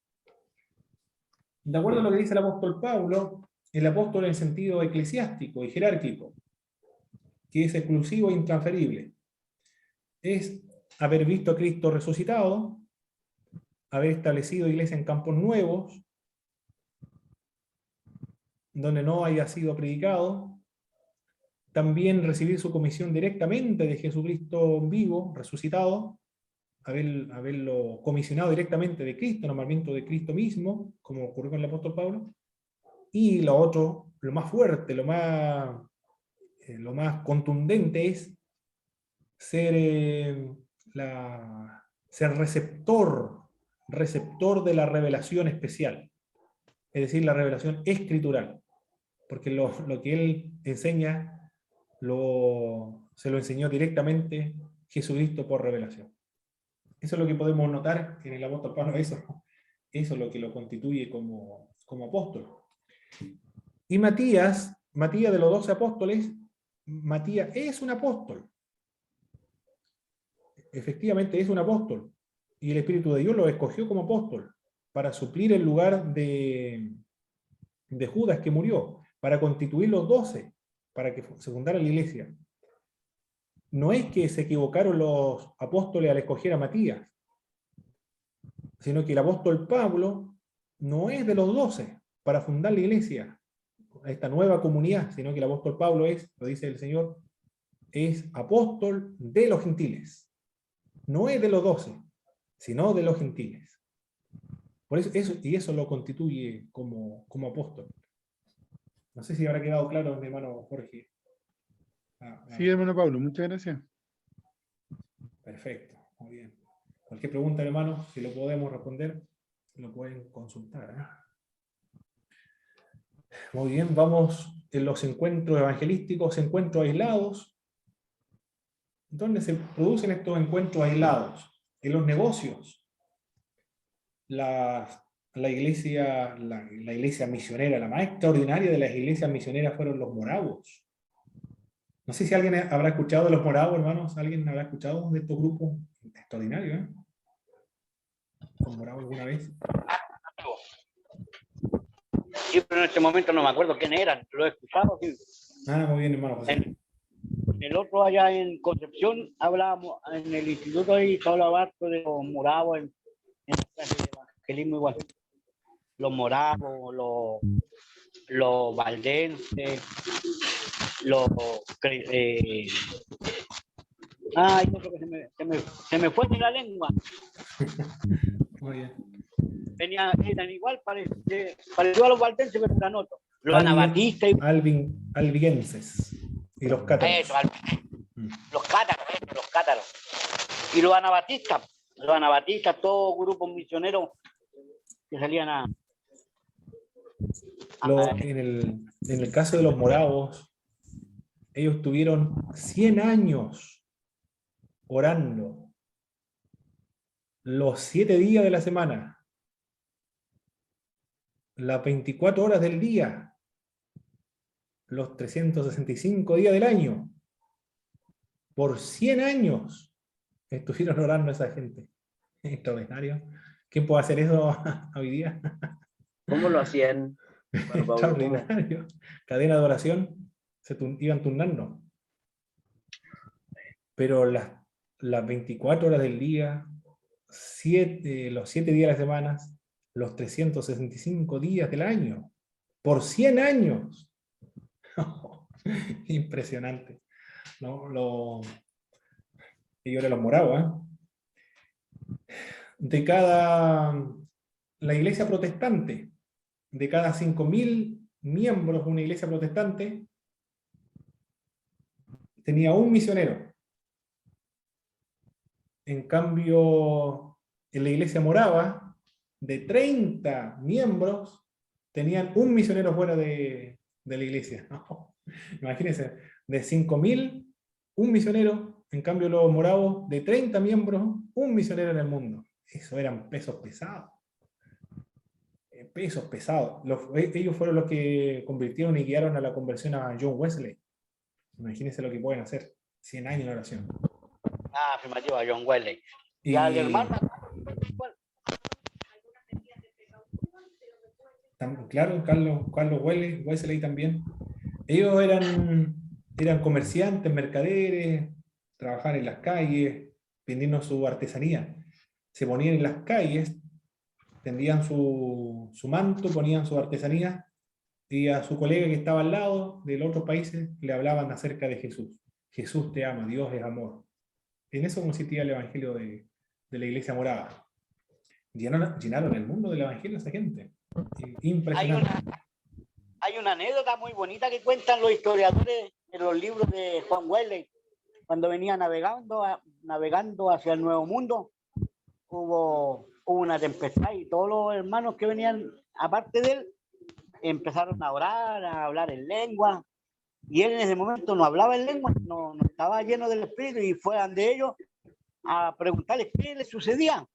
De acuerdo a lo que dice el apóstol Pablo, el apóstol en sentido eclesiástico y jerárquico, que es exclusivo e intransferible, es haber visto a Cristo resucitado, haber establecido iglesia en campos nuevos, donde no haya sido predicado, también recibir su comisión directamente de Jesucristo vivo, resucitado, haberlo comisionado directamente de Cristo, nombramiento de Cristo mismo, como ocurrió con el apóstol Pablo, y lo otro, lo más fuerte, lo más contundente es ser receptor de la revelación especial, es decir, la revelación escritural, porque lo que él enseña se lo enseñó directamente Jesucristo por revelación. Eso es lo que podemos notar en el apóstol Pablo, eso es lo que lo constituye como apóstol. Y Matías de los 12 apóstoles, Matías es un apóstol. Efectivamente es un apóstol. Y el Espíritu de Dios lo escogió como apóstol para suplir el lugar de Judas que murió, para constituir los 12, para que se fundara la iglesia. No es que se equivocaron los apóstoles al escoger a Matías, sino que el apóstol Pablo no es de los 12 para fundar la iglesia, esta nueva comunidad, sino que el apóstol Pablo lo dice el Señor, es apóstol de los gentiles. No es de los 12, sino de los gentiles. Por eso lo constituye como apóstol. No sé si habrá quedado claro, mi hermano Jorge. Sí, hermano Pablo, muchas gracias. Perfecto, muy bien. Cualquier pregunta, hermano, si lo podemos responder, lo pueden consultar. Muy bien, vamos en los encuentros evangelísticos, encuentros aislados. ¿Dónde se producen estos encuentros aislados? En los negocios. la iglesia misionera, la más extraordinaria de las iglesias misioneras fueron los moravos. No sé si alguien habrá escuchado de los moravos, hermanos. ¿Alguien habrá escuchado de estos grupos extraordinarios? ¿Los moravos alguna vez? Sí, pero en este momento no me acuerdo quién eran. Lo he escuchado. Sí. Muy bien, hermano José. En el otro, allá en Concepción, hablábamos, en el instituto ahí se hablaba harto de los moravos en la clase de evangelismo igual. Los moravos, los valdenses, ay, no sé, se me fue de la lengua. Muy bien. Eran igual, pareció a los valdenses, pero eran otros. Los anabatistas. Albigenses. Y los cátaros. Eso, los cátaros. Y los anabatistas, todos grupos misioneros que salían en el caso de los moravos, ellos tuvieron 100 años orando los 7 días de la semana, las 24 horas del día, los 365 días del año. Por 100 años estuvieron orando esa gente. Extraordinario. ¿Quién puede hacer eso hoy día? ¿Cómo lo hacían? Bueno, Pablo, Extraordinario. Cadena de oración, iban turnando. Pero las 24 horas del día, los 7 días de la semana, los 365 días del año, por 100 años. Impresionante. ¿No? Ellos eran los moravos. La iglesia protestante, de cada 5.000 miembros de una iglesia protestante, tenía un misionero. En cambio, en la iglesia morava, de 30 miembros, tenían un misionero fuera de la iglesia. ¿No? Imagínense, de 5.000, un misionero. En cambio, los moravos, de 30 miembros, un misionero en el mundo. Eso eran pesos pesados. Pesos pesados. Ellos fueron los que convirtieron y guiaron a la conversión a John Wesley. Imagínense lo que pueden hacer. 100 años de oración. Afirmativo, a John Wesley. Y al hermano. Claro, Carlos Wesley también. Ellos eran comerciantes, mercaderes, trabajaban en las calles, vendiendo su artesanía. Se ponían en las calles, tendían su manto, ponían su artesanía, y a su colega que estaba al lado de los otros países le hablaban acerca de Jesús. Jesús te ama, Dios es amor. En eso consistía el evangelio de la iglesia morava. Llenaron el mundo del evangelio a esa gente. Impresionante. Hay una anécdota muy bonita que cuentan los historiadores en los libros de Juan Wesley. Cuando venía navegando hacia el Nuevo Mundo, hubo una tempestad y todos los hermanos que venían aparte de él empezaron a orar, a hablar en lengua, y él en ese momento no hablaba en lengua, no estaba lleno del Espíritu, y fue ante ellos a preguntarles qué les sucedía.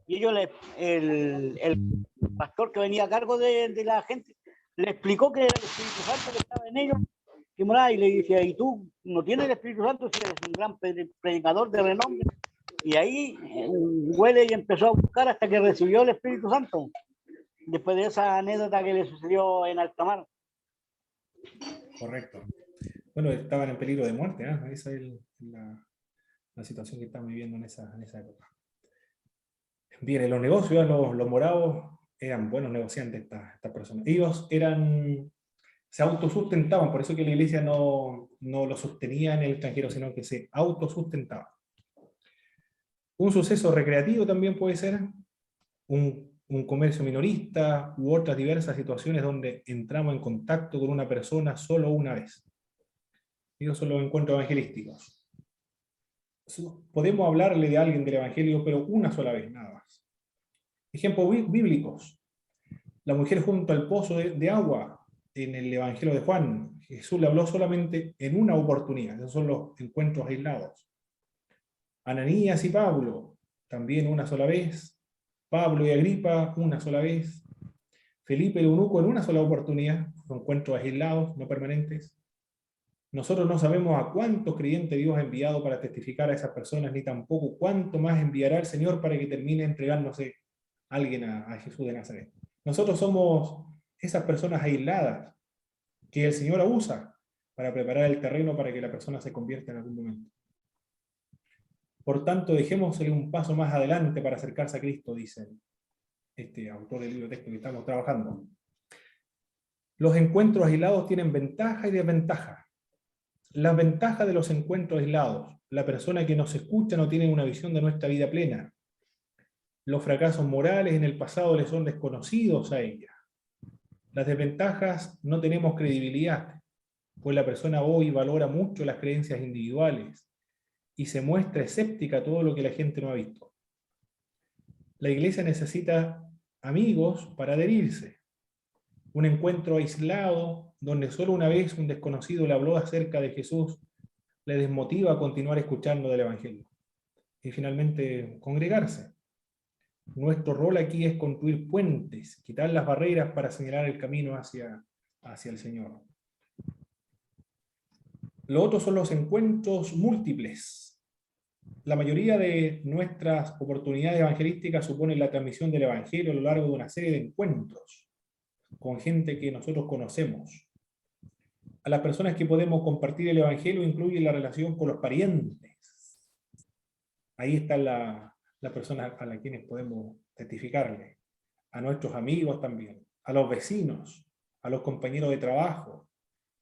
Y ellos, el pastor que venía a cargo de la gente, le explicó que era el Espíritu Santo que estaba en ellos, que moraba, y le decía, ¿y tú no tienes el Espíritu Santo si eres un gran predicador de renombre? Y ahí Wesley empezó a buscar hasta que recibió el Espíritu Santo, después de esa anécdota que le sucedió en alta mar. Correcto. Bueno, estaban en peligro de muerte, ¿eh? Esa es la situación que están viviendo en esa época. Bien, en los negocios, los moravos eran buenos negociantes, estas personas. Ellos se autosustentaban, por eso que la iglesia no lo sostenía en el extranjero, sino que se autosustentaba. Un suceso recreativo también puede ser un comercio minorista u otras diversas situaciones donde entramos en contacto con una persona solo una vez. Esos son los encuentros evangelísticos. Podemos hablarle de alguien del evangelio, pero una sola vez, nada más. Ejemplos bíblicos. La mujer junto al pozo de agua en el evangelio de Juan. Jesús le habló solamente en una oportunidad. Esos son los encuentros aislados. Ananías y Pablo, también una sola vez. Pablo y Agripa una sola vez, Felipe el eunuco en una sola oportunidad, encuentros aislados, no permanentes. Nosotros no sabemos a cuántos creyentes Dios ha enviado para testificar a esas personas, ni tampoco cuánto más enviará el Señor para que termine entregándose alguien a Jesús de Nazaret. Nosotros somos esas personas aisladas que el Señor usa para preparar el terreno para que la persona se convierta en algún momento. Por tanto, dejémosle un paso más adelante para acercarse a Cristo, dice este autor del libro de texto que estamos trabajando. Los encuentros aislados tienen ventaja y desventaja. La ventaja de los encuentros aislados: la persona que nos escucha no tiene una visión de nuestra vida plena. Los fracasos morales en el pasado le son desconocidos a ella. Las desventajas: no tenemos credibilidad, pues la persona hoy valora mucho las creencias individuales y se muestra escéptica a todo lo que la gente no ha visto. La iglesia necesita amigos para adherirse. Un encuentro aislado, donde solo una vez un desconocido le habló acerca de Jesús, le desmotiva a continuar escuchando del Evangelio. Y finalmente, congregarse. Nuestro rol aquí es construir puentes, quitar las barreras para señalar el camino hacia el Señor. Lo otro son los encuentros múltiples. La mayoría de nuestras oportunidades evangelísticas suponen la transmisión del Evangelio a lo largo de una serie de encuentros con gente que nosotros conocemos. A las personas que podemos compartir el Evangelio incluye la relación con los parientes. Ahí están las personas a las quienes podemos testificarle. A nuestros amigos también, a los vecinos, a los compañeros de trabajo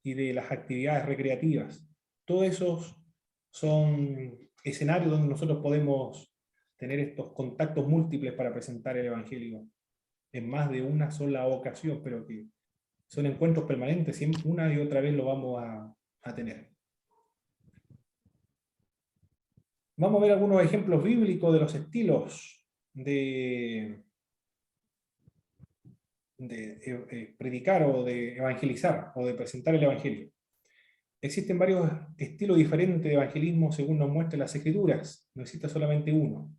y de las actividades recreativas. Todos esos son escenarios donde nosotros podemos tener estos contactos múltiples para presentar el Evangelio en más de una sola ocasión, pero que son encuentros permanentes, siempre una y otra vez lo vamos a tener. Vamos a ver algunos ejemplos bíblicos de los estilos de predicar o de evangelizar o de presentar el Evangelio. Existen varios estilos diferentes de evangelismo según nos muestran las Escrituras, no existe solamente uno.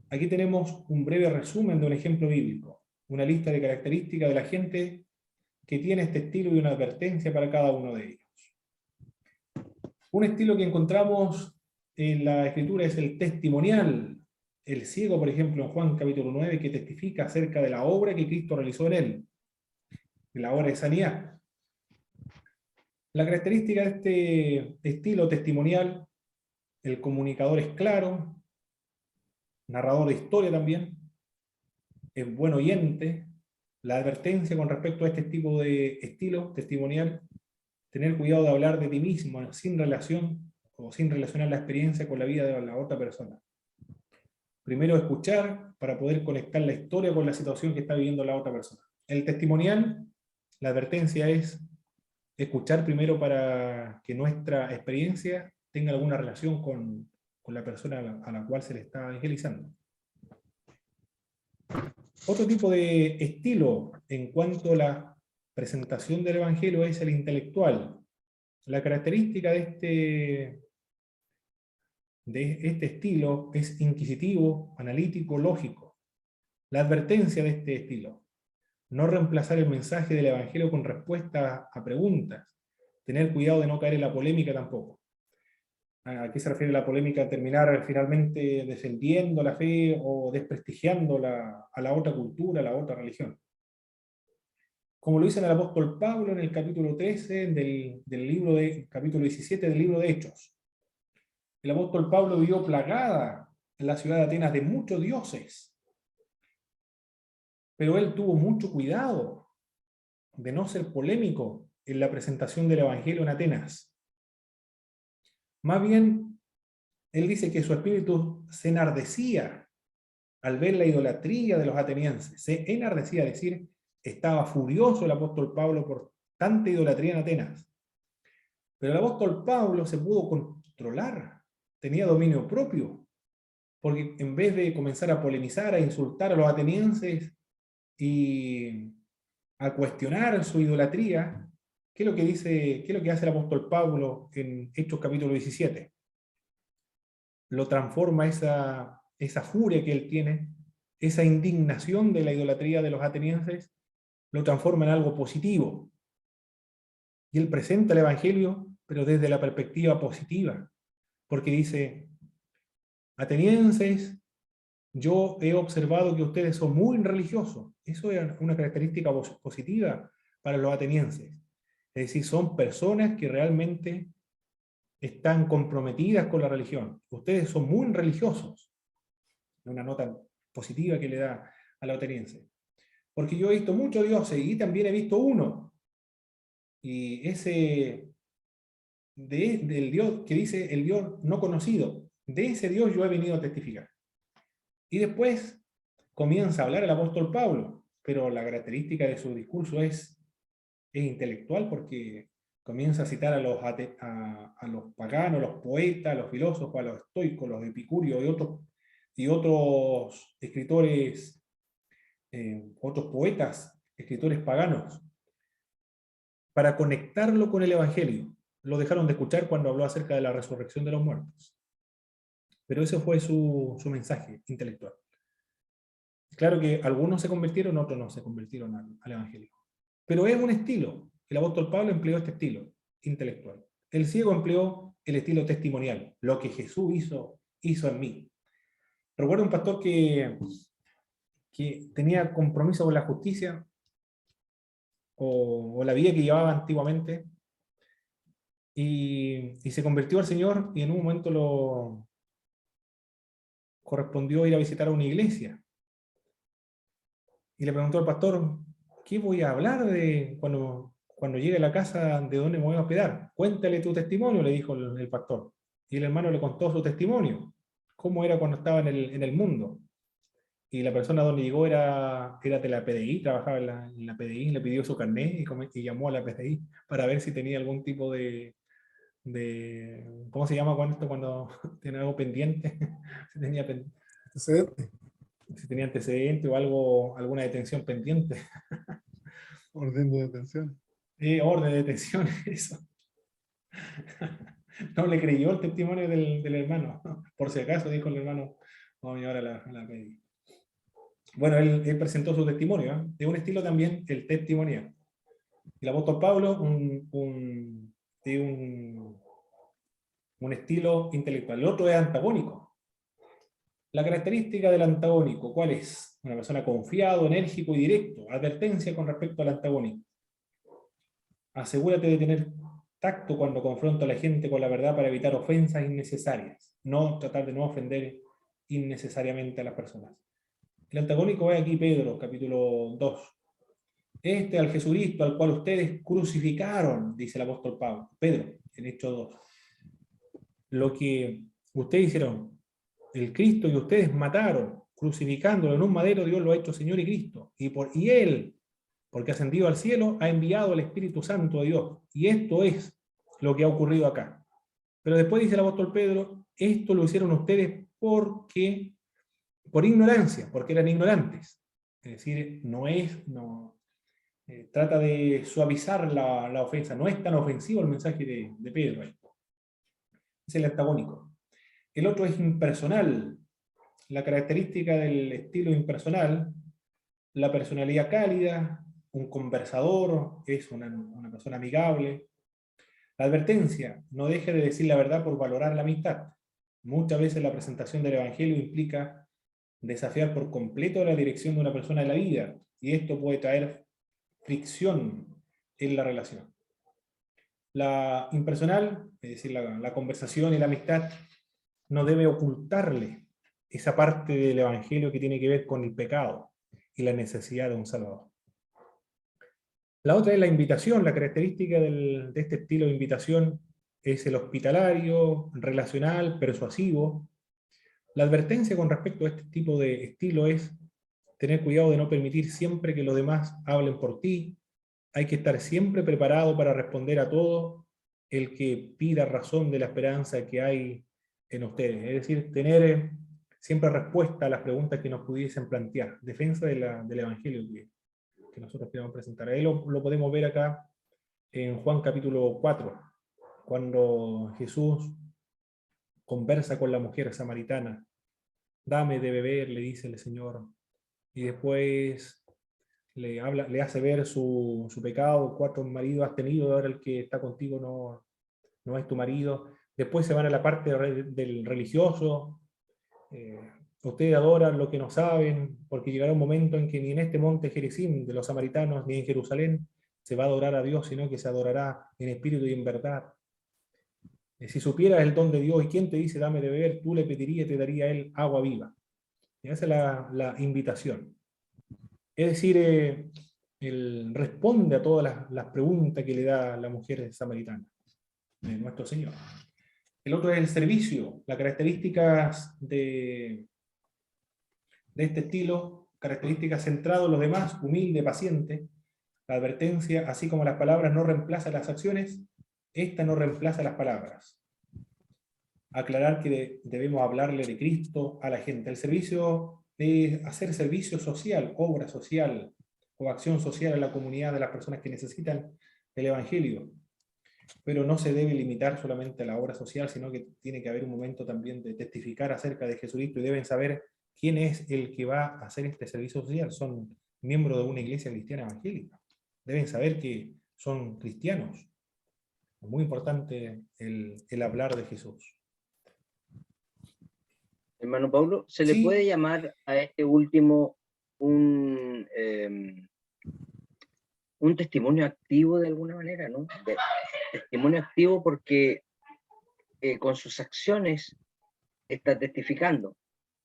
Aquí tenemos un breve resumen de un ejemplo bíblico, una lista de características de la gente que tiene este estilo y una advertencia para cada uno de ellos. Un estilo que encontramos en la Escritura es el testimonial. El ciego, por ejemplo, en Juan capítulo 9, que testifica acerca de la obra que Cristo realizó en él, de la obra de sanidad. La característica de este estilo testimonial: el comunicador es claro, narrador de historia también, es buen oyente. La advertencia con respecto a este tipo de estilo testimonial: tener cuidado de hablar de ti mismo sin relación o sin relacionar la experiencia con la vida de la otra persona. Primero escuchar para poder conectar la historia con la situación que está viviendo la otra persona. El testimonial, la advertencia es escuchar primero para que nuestra experiencia tenga alguna relación con la persona a la cual se le está evangelizando. Otro tipo de estilo en cuanto a la presentación del Evangelio es el intelectual. La característica de este estilo es inquisitivo, analítico, lógico. La advertencia de este estilo: no reemplazar el mensaje del Evangelio con respuestas a preguntas. Tener cuidado de no caer en la polémica tampoco. ¿A qué se refiere la polémica? Terminar finalmente defendiendo la fe o desprestigiando a la otra cultura, a la otra religión. Como lo dice el apóstol Pablo en el capítulo 13 capítulo 17 del libro de Hechos. El apóstol Pablo vio plagada en la ciudad de Atenas de muchos dioses. Pero él tuvo mucho cuidado de no ser polémico en la presentación del Evangelio en Atenas. Más bien, él dice que su espíritu se enardecía al ver la idolatría de los atenienses. Se enardecía, es decir, estaba furioso el apóstol Pablo por tanta idolatría en Atenas. Pero el apóstol Pablo se pudo controlar, tenía dominio propio, porque en vez de comenzar a polemizar, a insultar a los atenienses y a cuestionar su idolatría, ¿qué es lo que hace el apóstol Pablo en Hechos capítulo 17? Lo transforma esa furia que él tiene esa indignación de la idolatría de los atenienses, lo transforma en algo positivo. Y él presenta el Evangelio, pero desde la perspectiva positiva, porque dice: atenienses, yo he observado que ustedes son muy religiosos. Eso es una característica positiva para los atenienses. Es decir, son personas que realmente están comprometidas con la religión. Ustedes son muy religiosos. Una nota positiva que le da a los atenienses. Porque yo he visto muchos dioses y también he visto uno. Y ese del Dios que dice el Dios no conocido, de ese Dios yo he venido a testificar. Y después comienza a hablar el apóstol Pablo, pero la característica de su discurso es intelectual, porque comienza a citar a los paganos, a los poetas, a los filósofos, a los estoicos, los epicúreos y otros escritores, otros poetas, escritores paganos, para conectarlo con el Evangelio. Lo dejaron de escuchar cuando habló acerca de la resurrección de los muertos. Pero ese fue su mensaje intelectual. Claro que algunos se convirtieron, otros no se convirtieron al Evangelio. Pero es un estilo. El apóstol Pablo empleó este estilo intelectual. El ciego empleó el estilo testimonial. Lo que Jesús hizo en mí. Recuerdo un pastor que tenía compromiso con la justicia, o la vida que llevaba antiguamente, y se convirtió al Señor, y en un momento lo correspondió ir a visitar a una iglesia. Y le preguntó al pastor: ¿qué voy a hablar de cuando llegue a la casa de donde me voy a hospedar? Cuéntale tu testimonio, le dijo el pastor. Y el hermano le contó su testimonio, cómo era cuando estaba en el mundo. Y la persona donde llegó era de la PDI, trabajaba en la PDI, le pidió su carnet y llamó a la PDI para ver si tenía algún tipo de ¿cómo se llama cuando tiene algo pendiente? Si tenía antecedente o alguna detención pendiente. Orden de detención. Orden de detención, eso. No le creyó el testimonio del hermano. Por si acaso, dijo el hermano: vamos a llevar a la PDI. Bueno, él presentó su testimonio, ¿eh? De un estilo también, el testimonial. El apóstol Pablo, un estilo intelectual. El otro es antagónico. La característica del antagónico, ¿cuál es? Una persona confiado, enérgico y directo. Advertencia con respecto al antagónico. Asegúrate de tener tacto cuando confronta a la gente con la verdad para evitar ofensas innecesarias. No tratar de no ofender innecesariamente a las personas. El antagónico es aquí Pedro, capítulo 2. Al Jesucristo al cual ustedes crucificaron, dice el apóstol Pedro, en Hechos 2. Lo que ustedes hicieron, el Cristo que ustedes mataron, crucificándolo en un madero, Dios lo ha hecho Señor y Cristo. Y Él, porque ha ascendido al cielo, ha enviado el Espíritu Santo de Dios. Y esto es lo que ha ocurrido acá. Pero después dice el apóstol Pedro: esto lo hicieron ustedes por ignorancia, porque eran ignorantes. Es decir, trata de suavizar la ofensa. No es tan ofensivo el mensaje de Pedro. Es el antagónico. El otro es impersonal. La característica del estilo impersonal: la personalidad cálida, un conversador, es una persona amigable. La advertencia: no deje de decir la verdad por valorar la amistad. Muchas veces la presentación del Evangelio implica desafiar por completo la dirección de una persona en la vida, y esto puede traer fricción en la relación. La impersonal, es decir, la conversación y la amistad, no debe ocultarle esa parte del Evangelio que tiene que ver con el pecado y la necesidad de un Salvador. La otra es la invitación. La característica de este estilo de invitación es el hospitalario, relacional, persuasivo. La advertencia con respecto a este tipo de estilo es tener cuidado de no permitir siempre que los demás hablen por ti. Hay que estar siempre preparado para responder a todo el que pida razón de la esperanza que hay en ustedes. Es decir, tener siempre respuesta a las preguntas que nos pudiesen plantear. Defensa del Evangelio que nosotros queremos presentar. Ahí lo podemos ver acá en Juan capítulo 4, cuando Jesús conversa con la mujer samaritana. Dame de beber, le dice el Señor y después le hace ver su pecado, 4 maridos has tenido, ahora el que está contigo no es tu marido. Después se van a la parte del religioso, ustedes adoran lo que no saben, porque llegará un momento en que ni en este monte Gerizim de los samaritanos, ni en Jerusalén, se va a adorar a Dios, sino que se adorará en espíritu y en verdad. Si supieras el don de Dios, ¿y quién te dice dame de beber? Tú le pedirías y te daría él agua viva. Y esa es la invitación. Es decir, él responde a todas las preguntas que le da la mujer samaritana, nuestro Señor. El otro es el servicio, las características de este estilo, características centrado en los demás, humilde, paciente. La advertencia, así como las palabras no reemplazan las acciones, esta no reemplaza las palabras. Aclarar que debemos hablarle de Cristo a la gente. El servicio es hacer servicio social, obra social o acción social a la comunidad de las personas que necesitan el Evangelio. Pero no se debe limitar solamente a la obra social, sino que tiene que haber un momento también de testificar acerca de Jesucristo y deben saber quién es el que va a hacer este servicio social. Son miembros de una iglesia cristiana evangélica. Deben saber que son cristianos. Es muy importante el hablar de Jesús. Hermano Pablo, ¿se le Sí. puede llamar a este último un testimonio activo de alguna manera, ¿no? Testimonio activo porque con sus acciones está testificando.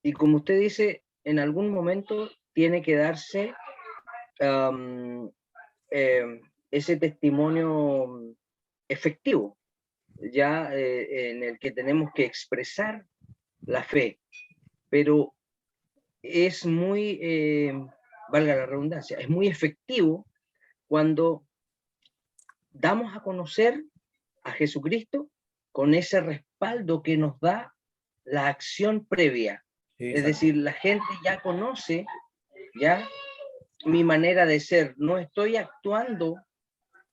Y como usted dice, en algún momento tiene que darse ese testimonio efectivo, ya en el que tenemos que expresar la fe, pero es muy, valga la redundancia, es muy efectivo cuando damos a conocer a Jesucristo con ese respaldo que nos da la acción previa. Es decir, la gente ya conoce ya mi manera de ser. No estoy actuando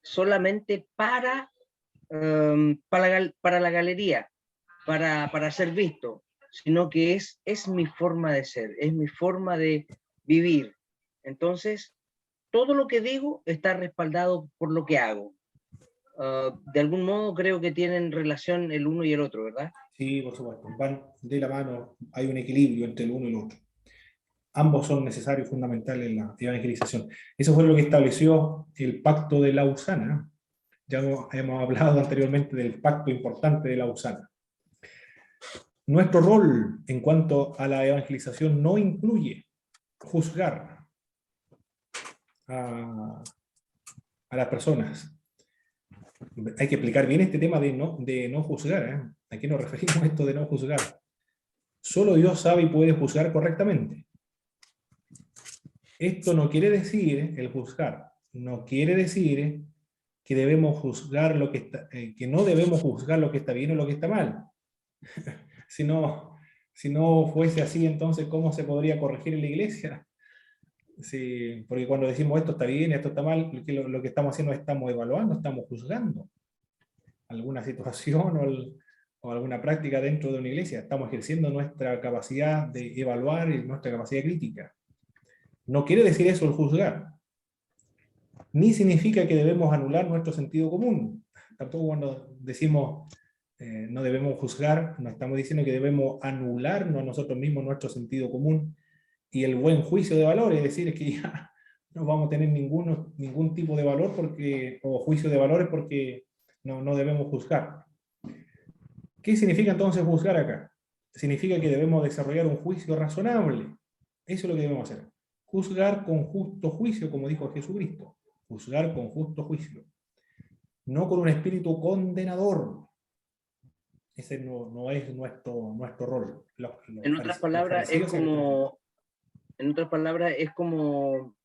solamente para la galería, para ser visto, sino que es mi forma de ser, es mi forma de vivir. Entonces, todo lo que digo está respaldado por lo que hago. De algún modo creo que tienen relación el uno y el otro, ¿verdad? Sí, por supuesto. Van de la mano, hay un equilibrio entre el uno y el otro. Ambos son necesarios, fundamentales en la evangelización. Eso fue lo que estableció el pacto de Lausana. Ya hemos hablado anteriormente del pacto importante de Lausana. Nuestro rol en cuanto a la evangelización no incluye juzgar a las personas. Hay que explicar bien este tema de no juzgar. ¿A qué nos referimos esto de no juzgar? Solo Dios sabe y puede juzgar correctamente. Esto no quiere decir, el juzgar, no quiere decir que debemos juzgar lo que está, que no debemos juzgar lo que está bien o lo que está mal. Si no fuese así, entonces, ¿cómo se podría corregir en la iglesia? Sí, porque cuando decimos esto está bien, esto está mal, lo que estamos haciendo es estamos evaluando, estamos juzgando alguna situación o alguna práctica dentro de una iglesia. Estamos ejerciendo nuestra capacidad de evaluar y nuestra capacidad crítica. No quiere decir eso el juzgar. Ni significa que debemos anular nuestro sentido común. Tampoco cuando decimos no debemos juzgar, no estamos diciendo que debemos anularnos a nosotros mismos nuestro sentido común y el buen juicio de valor, es decir, que ya no vamos a tener ningún tipo de valor o juicio de valores porque no debemos juzgar. ¿Qué significa entonces juzgar acá? Significa que debemos desarrollar un juicio razonable. Eso es lo que debemos hacer. Juzgar con justo juicio, como dijo Jesucristo. Juzgar con justo juicio. No con un espíritu condenador. Ese no es nuestro rol. En otras palabras, es como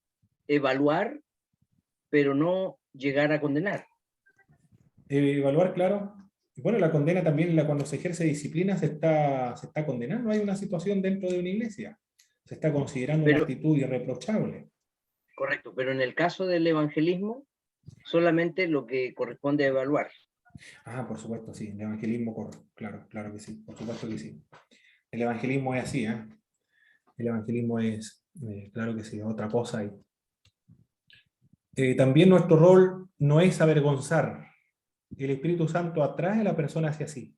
evaluar, pero no llegar a condenar. Evaluar, claro. Bueno, la condena también, cuando se ejerce disciplina, se está condenando. Hay una situación dentro de una iglesia. Se está considerando una actitud irreprochable. Correcto, pero en el caso del evangelismo, solamente lo que corresponde a evaluar. Ah, por supuesto, sí. El evangelismo corre. Claro que sí. Por supuesto que sí. El evangelismo es así, ¿eh? El evaluar Claro que sí, otra cosa ahí. También nuestro rol no es avergonzar. El Espíritu Santo atrae a la persona hacia sí.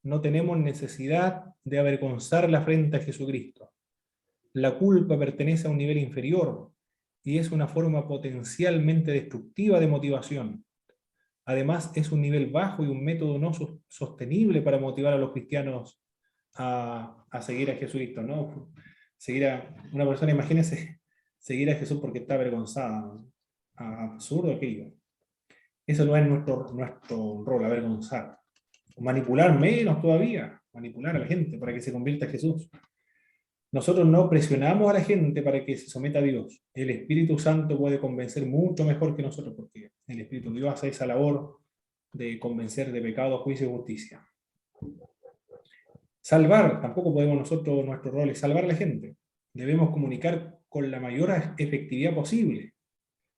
No tenemos necesidad de avergonzarla frente a Jesucristo. La culpa pertenece a un nivel inferior y es una forma potencialmente destructiva de motivación. Además, es un nivel bajo y un método no sostenible para motivar a los cristianos a seguir a Jesucristo, ¿no? Seguir a una persona, imagínense, seguir a Jesús porque está avergonzada. Absurdo aquello. Eso no es nuestro rol, avergonzar. Manipular menos todavía, manipular a la gente para que se convierta a Jesús. Nosotros no presionamos a la gente para que se someta a Dios. El Espíritu Santo puede convencer mucho mejor que nosotros, porque el Espíritu de Dios hace esa labor de convencer de pecado, juicio y justicia. Salvar, tampoco podemos nosotros, nuestro rol es salvar a la gente. Debemos comunicar con la mayor efectividad posible,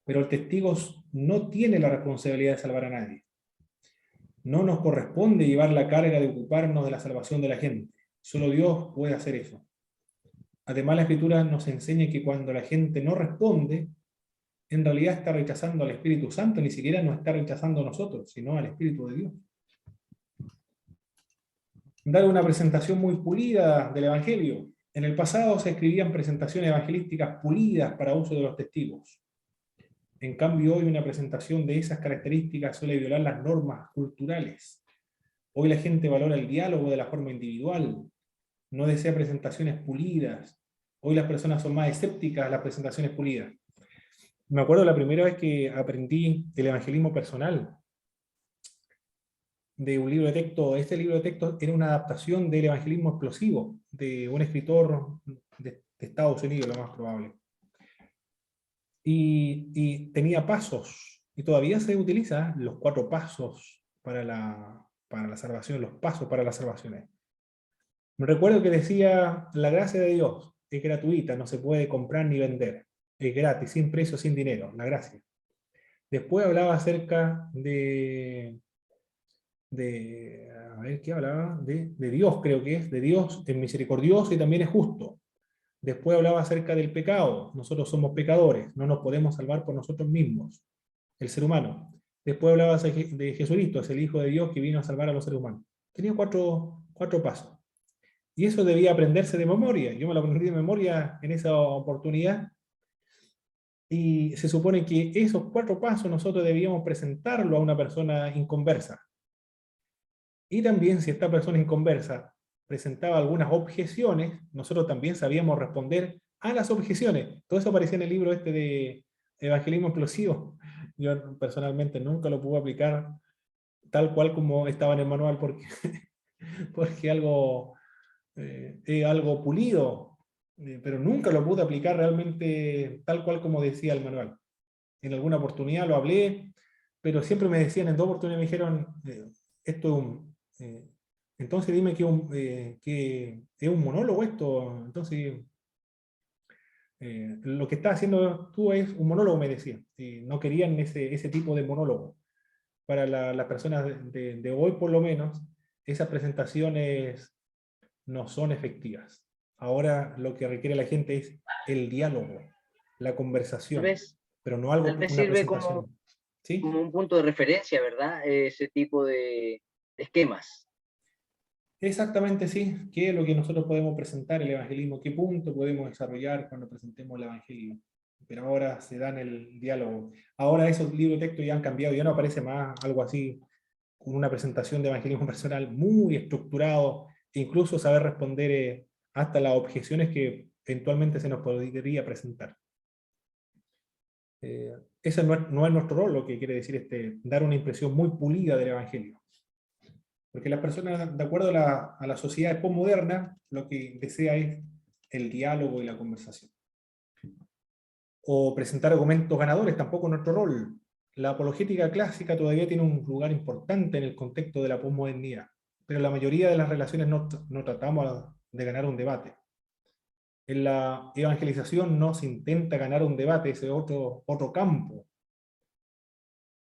pero el testigo no tiene la responsabilidad de salvar a nadie. No nos corresponde llevar la carga de ocuparnos de la salvación de la gente. Solo Dios puede hacer eso. Además, la Escritura nos enseña que cuando la gente no responde, en realidad está rechazando al Espíritu Santo, ni siquiera nos está rechazando a nosotros, sino al Espíritu de Dios. Dar una presentación muy pulida del Evangelio. En el pasado se escribían presentaciones evangelísticas pulidas para uso de los testigos. En cambio, hoy una presentación de esas características suele violar las normas culturales. Hoy la gente valora el diálogo de la forma individual, no desea presentaciones pulidas. Hoy las personas son más escépticas a las presentaciones pulidas. Me acuerdo la primera vez que aprendí el evangelismo personal de un libro de texto. Este libro de texto era una adaptación del evangelismo explosivo de un escritor de Estados Unidos, lo más probable. Y tenía pasos, y todavía se utiliza los 4 pasos para la salvación, los pasos para las salvaciones. Me recuerdo que decía, la gracia de Dios es gratuita, no se puede comprar ni vender, es gratis, sin precio, sin dinero, la gracia. Después hablaba acerca a ver, ¿qué hablaba? De Dios, creo que es, de Dios es misericordioso y también es justo. Después hablaba acerca del pecado, nosotros somos pecadores, no nos podemos salvar por nosotros mismos, el ser humano. Después hablaba de Jesucristo, es el Hijo de Dios que vino a salvar a los seres humanos. Tenía 4 pasos. Y eso debía aprenderse de memoria. Yo me lo aprendí de memoria en esa oportunidad. Y se supone que esos 4 pasos nosotros debíamos presentarlo a una persona inconversa. Y también si esta persona inconversa presentaba algunas objeciones, nosotros también sabíamos responder a las objeciones. Todo eso aparecía en el libro este de Evangelismo Explosivo. Yo personalmente nunca lo pude aplicar tal cual como estaba en el manual, porque es algo pulido, pero nunca lo pude aplicar realmente tal cual como decía el manual. En alguna oportunidad lo hablé, pero siempre me decían, en 2 oportunidades me dijeron, esto es un... entonces dime que es un monólogo esto, entonces lo que estás haciendo tú es un monólogo, me decían. No querían ese tipo de monólogo. Para las personas de hoy, por lo menos, esas presentaciones no son efectivas. Ahora lo que requiere la gente es el diálogo, la conversación, pero no algo, tal vez una sirve presentación. ¿Sí? como un punto de referencia, ¿verdad? Ese tipo de esquemas. Exactamente, sí. ¿Qué es lo que nosotros podemos presentar el evangelismo? ¿Qué punto podemos desarrollar cuando presentemos el evangelio? Pero ahora se da en el diálogo. Ahora esos libros de texto ya han cambiado, ya no aparece más algo así, con una presentación de evangelismo personal muy estructurado, e incluso saber responder hasta las objeciones que eventualmente se nos podría presentar. Ese no es nuestro rol, lo que quiere decir dar una impresión muy pulida del evangelio. Porque las personas, de acuerdo a la sociedad postmoderna, lo que desea es el diálogo y la conversación. O presentar argumentos ganadores, tampoco es nuestro rol. La apologética clásica todavía tiene un lugar importante en el contexto de la posmodernidad, pero la mayoría de las relaciones no tratamos de ganar un debate. En la evangelización no se intenta ganar un debate, ese es otro campo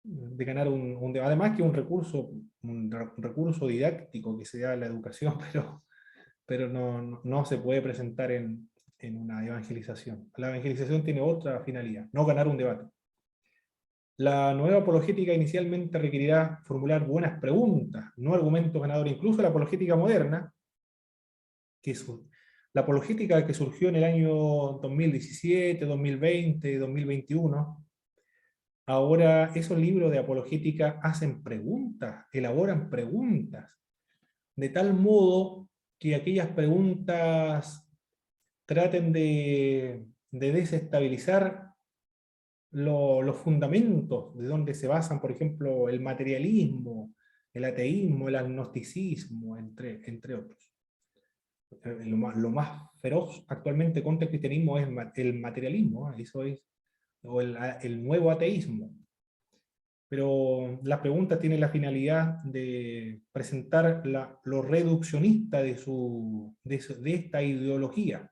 de ganar un debate. Además que un recurso didáctico que se da en la educación, pero no se puede presentar en en una evangelización. La evangelización tiene otra finalidad, no ganar un debate. La nueva apologética inicialmente requerirá formular buenas preguntas, no argumentos ganadores. Incluso la apologética moderna, la apologética que surgió en el año 2017, 2020, 2021, ahora esos libros de apologética hacen preguntas, elaboran preguntas, de tal modo que aquellas preguntas traten de desestabilizar los fundamentos de donde se basan, por ejemplo, el materialismo, el ateísmo, el agnosticismo, entre otros. Lo más feroz actualmente contra el cristianismo es el materialismo, eso es, o el nuevo ateísmo. Pero la pregunta tiene la finalidad de presentar lo reduccionista de esta ideología,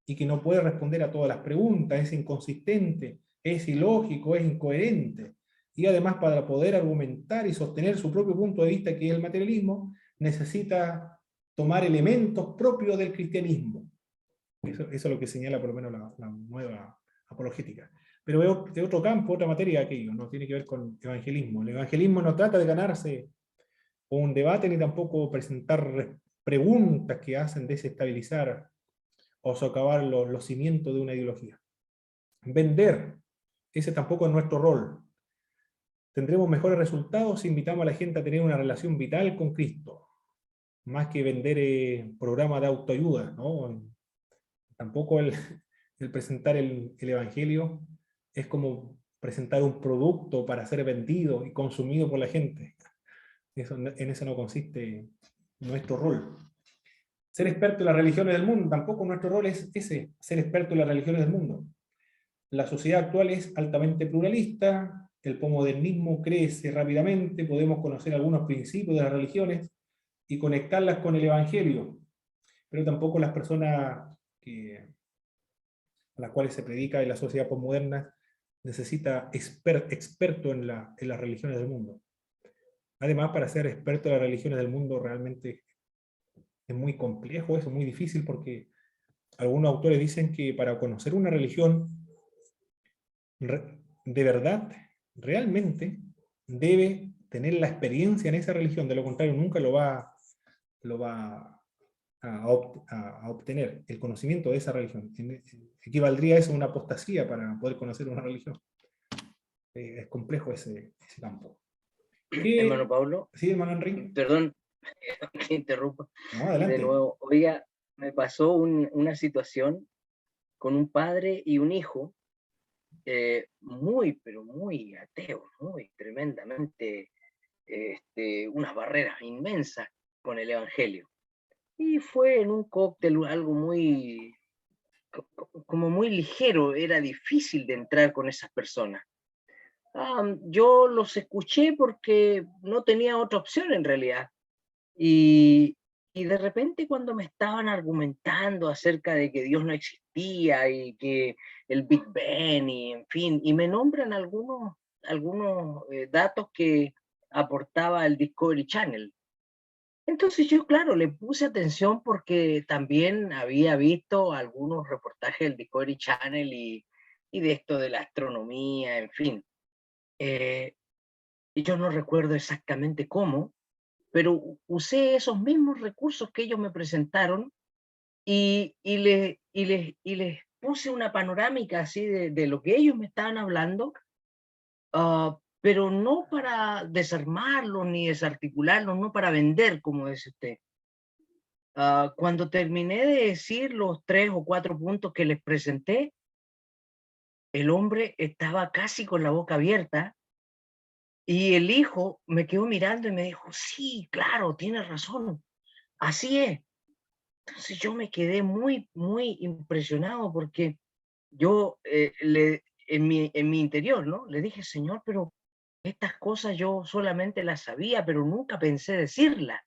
y que no puede responder a todas las preguntas, es inconsistente, es ilógico, es incoherente. Y además, para poder argumentar y sostener su propio punto de vista, que es el materialismo, necesita tomar elementos propios del cristianismo. Eso es lo que señala por lo menos la nueva apologética. Pero es de otro campo, otra materia aquello, no tiene que ver con evangelismo. El evangelismo no trata de ganarse un debate, ni tampoco presentar preguntas que hacen desestabilizar o socavar los cimientos de una ideología. Vender, ese tampoco es nuestro rol. Tendremos mejores resultados si invitamos a la gente a tener una relación vital con Cristo, más que vender programas de autoayuda, ¿no? Tampoco el presentar el Evangelio es como presentar un producto para ser vendido y consumido por la gente. En eso no consiste nuestro rol. Ser experto en las religiones del mundo, tampoco nuestro rol es ese, ser experto en las religiones del mundo. La sociedad actual es altamente pluralista, el posmodernismo crece rápidamente, podemos conocer algunos principios de las religiones y conectarlas con el Evangelio, pero tampoco las personas a las cuales se predica en la sociedad posmoderna necesita experto en las religiones del mundo. Además, para ser experto en las religiones del mundo realmente es muy complejo, es muy difícil, porque algunos autores dicen que para conocer una religión de verdad, realmente, debe tener la experiencia en esa religión, de lo contrario nunca lo va a obtener el conocimiento de esa religión. Equivaldría eso a una apostasía para poder conocer una religión. Es complejo ese campo. Hermano Pablo, Sí, hermano Enrique. perdón que interrumpa No, adelante. de nuevo. Oiga, me pasó una situación con un padre y un hijo muy, pero muy ateos, muy tremendamente, unas barreras inmensas con el Evangelio. Y fue en un cóctel algo muy, como muy ligero, era difícil de entrar con esas personas. Yo los escuché porque no tenía otra opción en realidad. Y de repente, cuando me estaban argumentando acerca de que Dios no existía y que el Big Bang y en fin, y me nombran algunos datos que aportaba el Discovery Channel. Entonces yo, claro, le puse atención porque también había visto algunos reportajes del Discovery Channel y de esto de la astronomía, en fin. Y yo no recuerdo exactamente cómo, pero usé esos mismos recursos que ellos me presentaron y les puse una panorámica así de lo que ellos me estaban hablando, pero no para desarmarlos ni desarticularlos, no para vender, como dice usted. Cuando terminé de decir los 3 o 4 puntos que les presenté, el hombre estaba casi con la boca abierta y el hijo me quedó mirando y me dijo, sí, claro, tienes razón, así es. Entonces yo me quedé muy, muy impresionado porque yo en mi interior, ¿no? Le dije, Señor, pero estas cosas yo solamente las sabía, pero nunca pensé decirlas.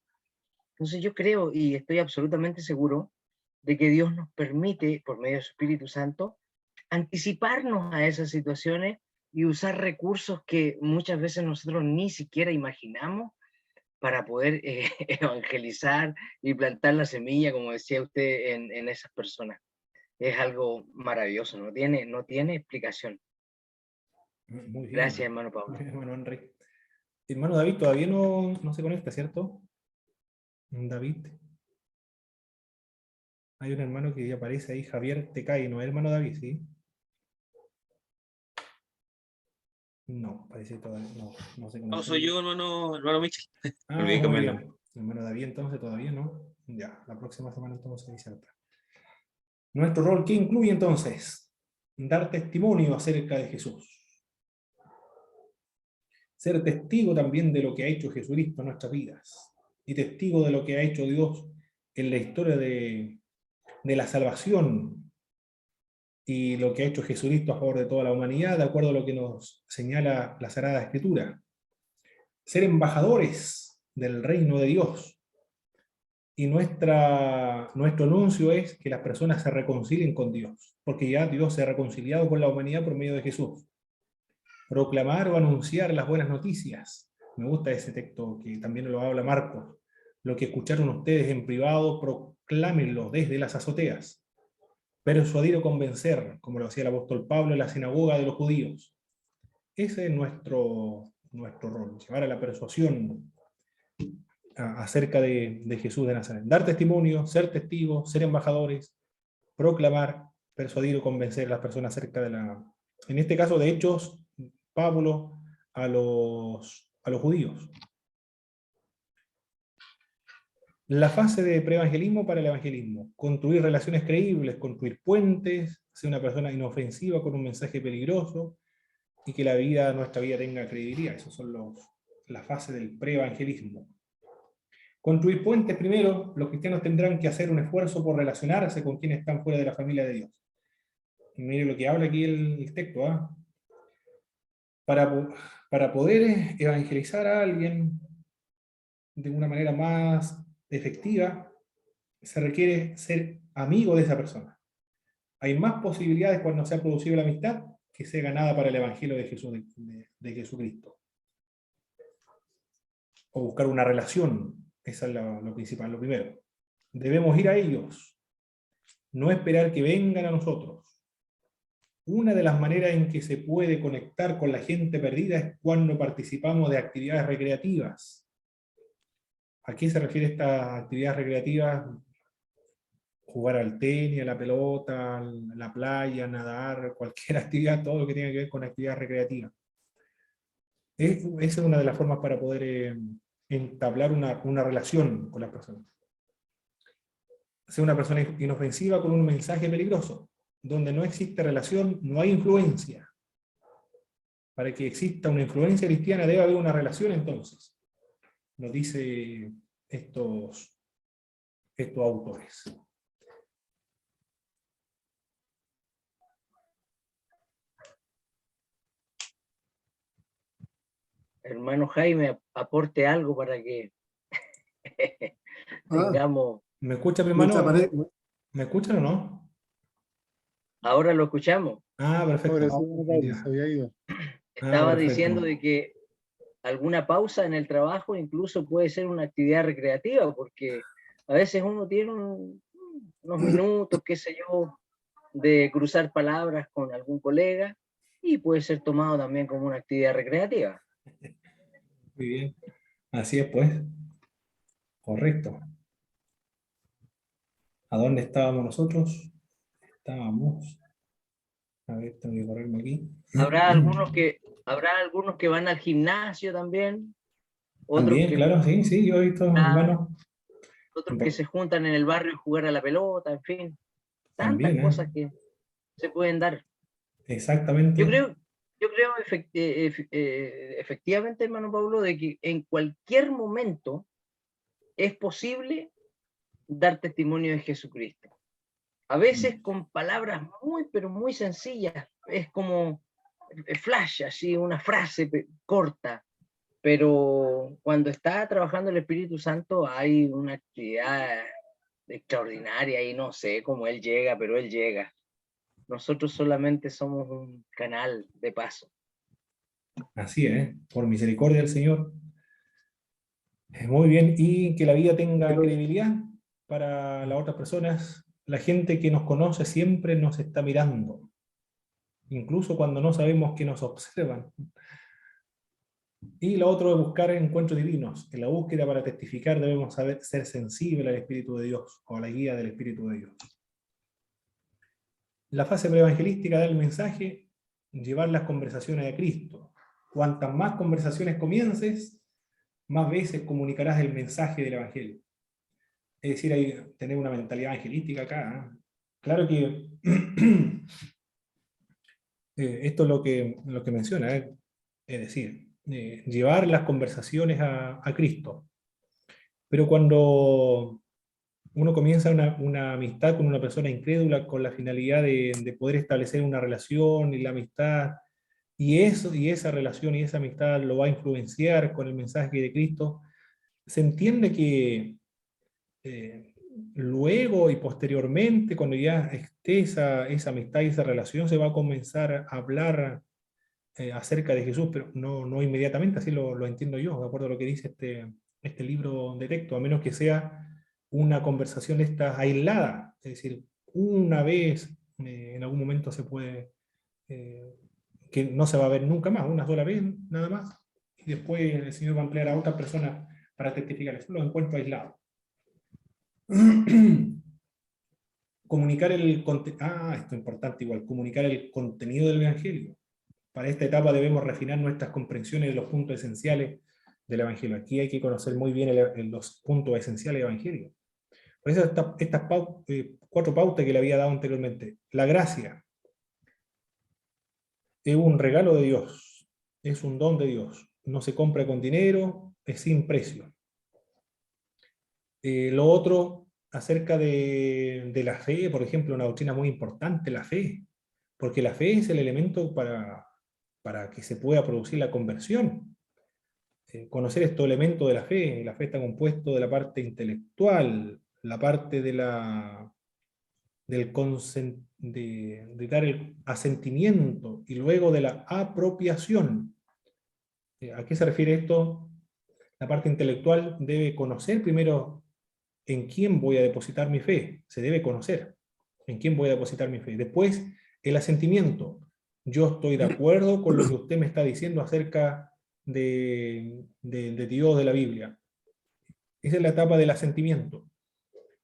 Entonces yo creo y estoy absolutamente seguro de que Dios nos permite, por medio de su Espíritu Santo, anticiparnos a esas situaciones y usar recursos que muchas veces nosotros ni siquiera imaginamos para poder evangelizar y plantar la semilla, como decía usted, en esas personas. es algo maravilloso, no tiene explicación. Muy bien. Gracias, hermano Pablo. Hermano Henry. Hermano David todavía no se conecta, ¿cierto? David. Hay un hermano que aparece ahí, Javier Tecay, ¿no es hermano David, sí? No, parece que todavía no se conecta. No, soy yo, hermano Michel. Ah, Olvidé muy cambiarlo. bien. Hermano David, entonces todavía no. Ya, la próxima semana entonces inserta. Nuestro rol, ¿qué incluye entonces? Dar testimonio acerca de Jesús. Ser testigo también de lo que ha hecho Jesucristo en nuestras vidas. Y testigo de lo que ha hecho Dios en la historia de la salvación y lo que ha hecho Jesucristo a favor de toda la humanidad, de acuerdo a lo que nos señala la Sagrada Escritura. Ser embajadores del reino de Dios. Y nuestro anuncio es que las personas se reconcilien con Dios, porque ya Dios se ha reconciliado con la humanidad por medio de Jesús. Proclamar o anunciar las buenas noticias. Me gusta ese texto que también lo habla Marcos. Lo que escucharon ustedes en privado, proclámenlo desde las azoteas. Persuadir o convencer, como lo hacía el apóstol Pablo en la sinagoga de los judíos. Ese es nuestro rol, llevar a la persuasión acerca de Jesús de Nazaret. Dar testimonio, ser testigos, ser embajadores, proclamar, persuadir o convencer a las personas acerca de en este caso de Hechos, Pablo a los judíos. La fase de preevangelismo para el evangelismo. Construir relaciones creíbles, construir puentes, ser una persona inofensiva con un mensaje peligroso y que nuestra vida tenga credibilidad. Esas son las fases del preevangelismo. Construir puentes primero, los cristianos tendrán que hacer un esfuerzo por relacionarse con quienes están fuera de la familia de Dios. Y mire lo que habla aquí el texto. Para poder evangelizar a alguien de una manera más efectiva, se requiere ser amigo de esa persona. Hay más posibilidades cuando se ha producido la amistad que sea ganada para el Evangelio de Jesús, de Jesucristo. O buscar una relación, esa es lo principal, lo primero. Debemos ir a ellos, no esperar que vengan a nosotros. Una de las maneras en que se puede conectar con la gente perdida es cuando participamos de actividades recreativas. ¿A qué se refiere esta actividad recreativa? Jugar al tenis, a la pelota, a la playa, nadar, cualquier actividad, todo lo que tenga que ver con actividad recreativa. Esa es una de las formas para poder entablar una relación con las personas. Ser una persona inofensiva con un mensaje peligroso. Donde no existe relación, no hay influencia. Para que exista una influencia cristiana debe haber una relación entonces. Nos dice estos autores. Hermano Jaime, aporte algo para que tengamos... ¿Me escucha, mi hermano? ¿Me escuchan o no? Ahora lo escuchamos. Ah, perfecto. Ahora sí, se había ido. Estaba perfecto. diciendo de que alguna pausa en el trabajo incluso puede ser una actividad recreativa, porque a veces uno tiene unos minutos, qué sé yo, de cruzar palabras con algún colega y puede ser tomado también como una actividad recreativa. Muy bien. Así es, pues. Correcto. ¿A dónde estábamos nosotros? Estábamos... A ver, tengo que correrme aquí. Habrá algunos que van al gimnasio también. Otros También, claro, sí, yo he visto hermanos. Otros que se juntan en el barrio a jugar a la pelota, en fin. Tantas También, cosas que se pueden dar. Exactamente. Yo creo efectivamente, hermano Pablo, de que en cualquier momento es posible dar testimonio de Jesucristo. A veces con palabras muy, pero muy sencillas. Es como flash, así, una frase corta. Pero cuando está trabajando el Espíritu Santo hay una actividad extraordinaria y no sé cómo Él llega, pero Él llega. Nosotros solamente somos un canal de paso. Así es, por misericordia del Señor. Muy bien, y que la vida tenga credibilidad para las otras personas, La gente que nos conoce siempre nos está mirando, incluso cuando no sabemos que nos observan. Y lo otro es buscar encuentros divinos. En la búsqueda para testificar debemos ser sensibles al Espíritu de Dios, o a la guía del Espíritu de Dios. La fase preevangelística da el mensaje, llevar las conversaciones a Cristo. Cuantas más conversaciones comiences, más veces comunicarás el mensaje del Evangelio. Es decir, hay tener una mentalidad evangelística acá. Claro que esto es lo que menciona, es decir, llevar las conversaciones a Cristo. Pero cuando uno comienza una amistad con una persona incrédula con la finalidad de poder establecer una relación y la amistad, y esa relación y esa amistad lo va a influenciar con el mensaje de Cristo, se entiende que luego y posteriormente, cuando ya esté esa amistad y esa relación, se va a comenzar a hablar acerca de Jesús, pero no inmediatamente, así lo entiendo yo, de acuerdo a lo que dice este libro de texto, a menos que sea una conversación esta aislada, es decir, una vez, en algún momento se puede, que no se va a ver nunca más, una sola vez nada más, y después el Señor va a emplear a otras personas para testificar. Eso lo encuentro aislado. Comunicar esto es importante igual, comunicar el contenido del Evangelio. Para esta etapa debemos refinar nuestras comprensiones de los puntos esenciales del Evangelio. Aquí hay que conocer muy bien los puntos esenciales del Evangelio. Por eso estas 4 pautas que le había dado anteriormente. La gracia es un regalo de Dios, es un don de Dios. No se compra con dinero, es sin precio. Lo otro, acerca de la fe, por ejemplo, una doctrina muy importante, la fe. Porque la fe es el elemento para que se pueda producir la conversión. Conocer estos elementos de la fe está compuesto de la parte intelectual, la parte de dar el asentimiento y luego de la apropiación. ¿A qué se refiere esto? La parte intelectual debe conocer primero en quién voy a depositar mi fe. Se debe conocer en quién voy a depositar mi fe. Después, el asentimiento. Yo estoy de acuerdo con lo que usted me está diciendo acerca de Dios, de la Biblia. Esa es la etapa del asentimiento.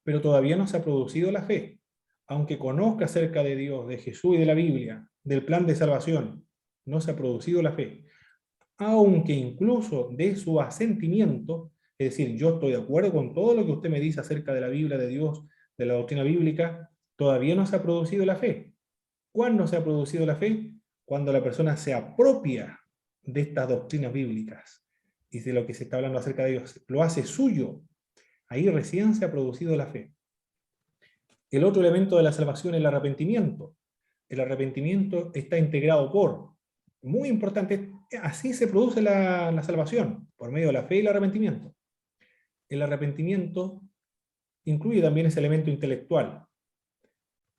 Pero todavía no se ha producido la fe. Aunque conozca acerca de Dios, de Jesús y de la Biblia, del plan de salvación, no se ha producido la fe. Aunque incluso de su asentimiento, es decir, yo estoy de acuerdo con todo lo que usted me dice acerca de la Biblia, de Dios, de la doctrina bíblica, todavía no se ha producido la fe. ¿Cuándo se ha producido la fe? Cuando la persona se apropia de estas doctrinas bíblicas y de lo que se está hablando acerca de Dios, lo hace suyo. Ahí recién se ha producido la fe. El otro elemento de la salvación es el arrepentimiento. El arrepentimiento está integrado muy importante, así se produce la salvación, por medio de la fe y el arrepentimiento. El arrepentimiento incluye también ese elemento intelectual.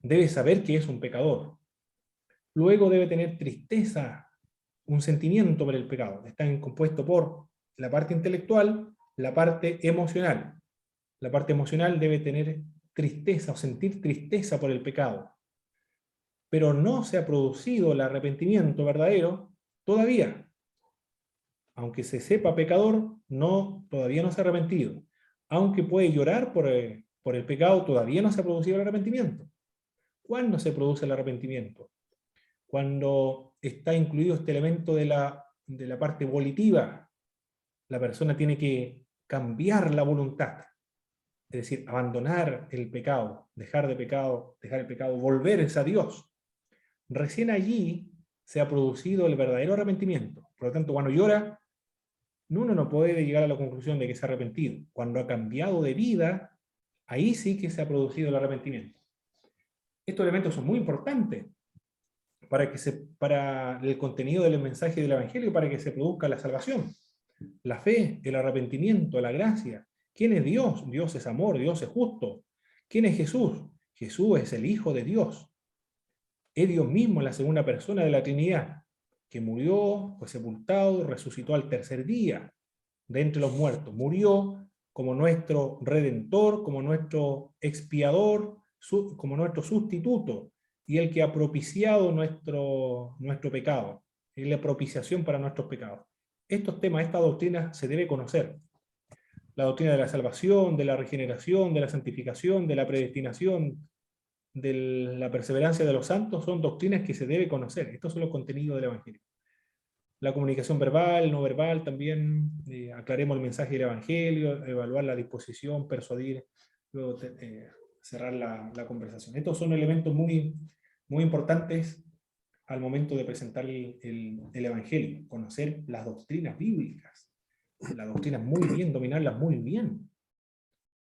Debe saber que es un pecador. Luego debe tener tristeza, un sentimiento por el pecado. Está compuesto por la parte intelectual, la parte emocional. La parte emocional debe tener tristeza o sentir tristeza por el pecado. Pero no se ha producido el arrepentimiento verdadero todavía. Aunque se sepa pecador, todavía no se ha arrepentido. Aunque puede llorar por el pecado, todavía no se ha producido el arrepentimiento. ¿Cuándo se produce el arrepentimiento? Cuando está incluido este elemento de la parte volitiva. La persona tiene que cambiar la voluntad. Es decir, abandonar el pecado, dejar el pecado, volverse a Dios. Recién allí se ha producido el verdadero arrepentimiento. Por lo tanto, cuando llora, uno no puede llegar a la conclusión de que se ha arrepentido. Cuando ha cambiado de vida, ahí sí que se ha producido el arrepentimiento. Estos elementos son muy importantes para el contenido del mensaje del Evangelio y para que se produzca la salvación. La fe, el arrepentimiento, la gracia. ¿Quién es Dios? Dios es amor, Dios es justo. ¿Quién es Jesús? Jesús es el Hijo de Dios. Es Dios mismo, la segunda persona de la Trinidad, que murió, fue sepultado, resucitó al tercer día de entre los muertos. Murió como nuestro Redentor, como nuestro expiador, como nuestro sustituto y el que ha propiciado nuestro pecado, es la propiciación para nuestros pecados. Estos temas, esta doctrina se debe conocer. La doctrina de la salvación, de la regeneración, de la santificación, de la predestinación, de la perseverancia de los santos, son doctrinas que se debe conocer. Estos son los contenidos del Evangelio. La comunicación verbal, no verbal, también aclaremos el mensaje del Evangelio, evaluar la disposición, persuadir, luego cerrar la conversación. Estos son elementos muy, muy importantes al momento de presentar el Evangelio, conocer las doctrinas bíblicas, las doctrinas muy bien, dominarlas muy bien,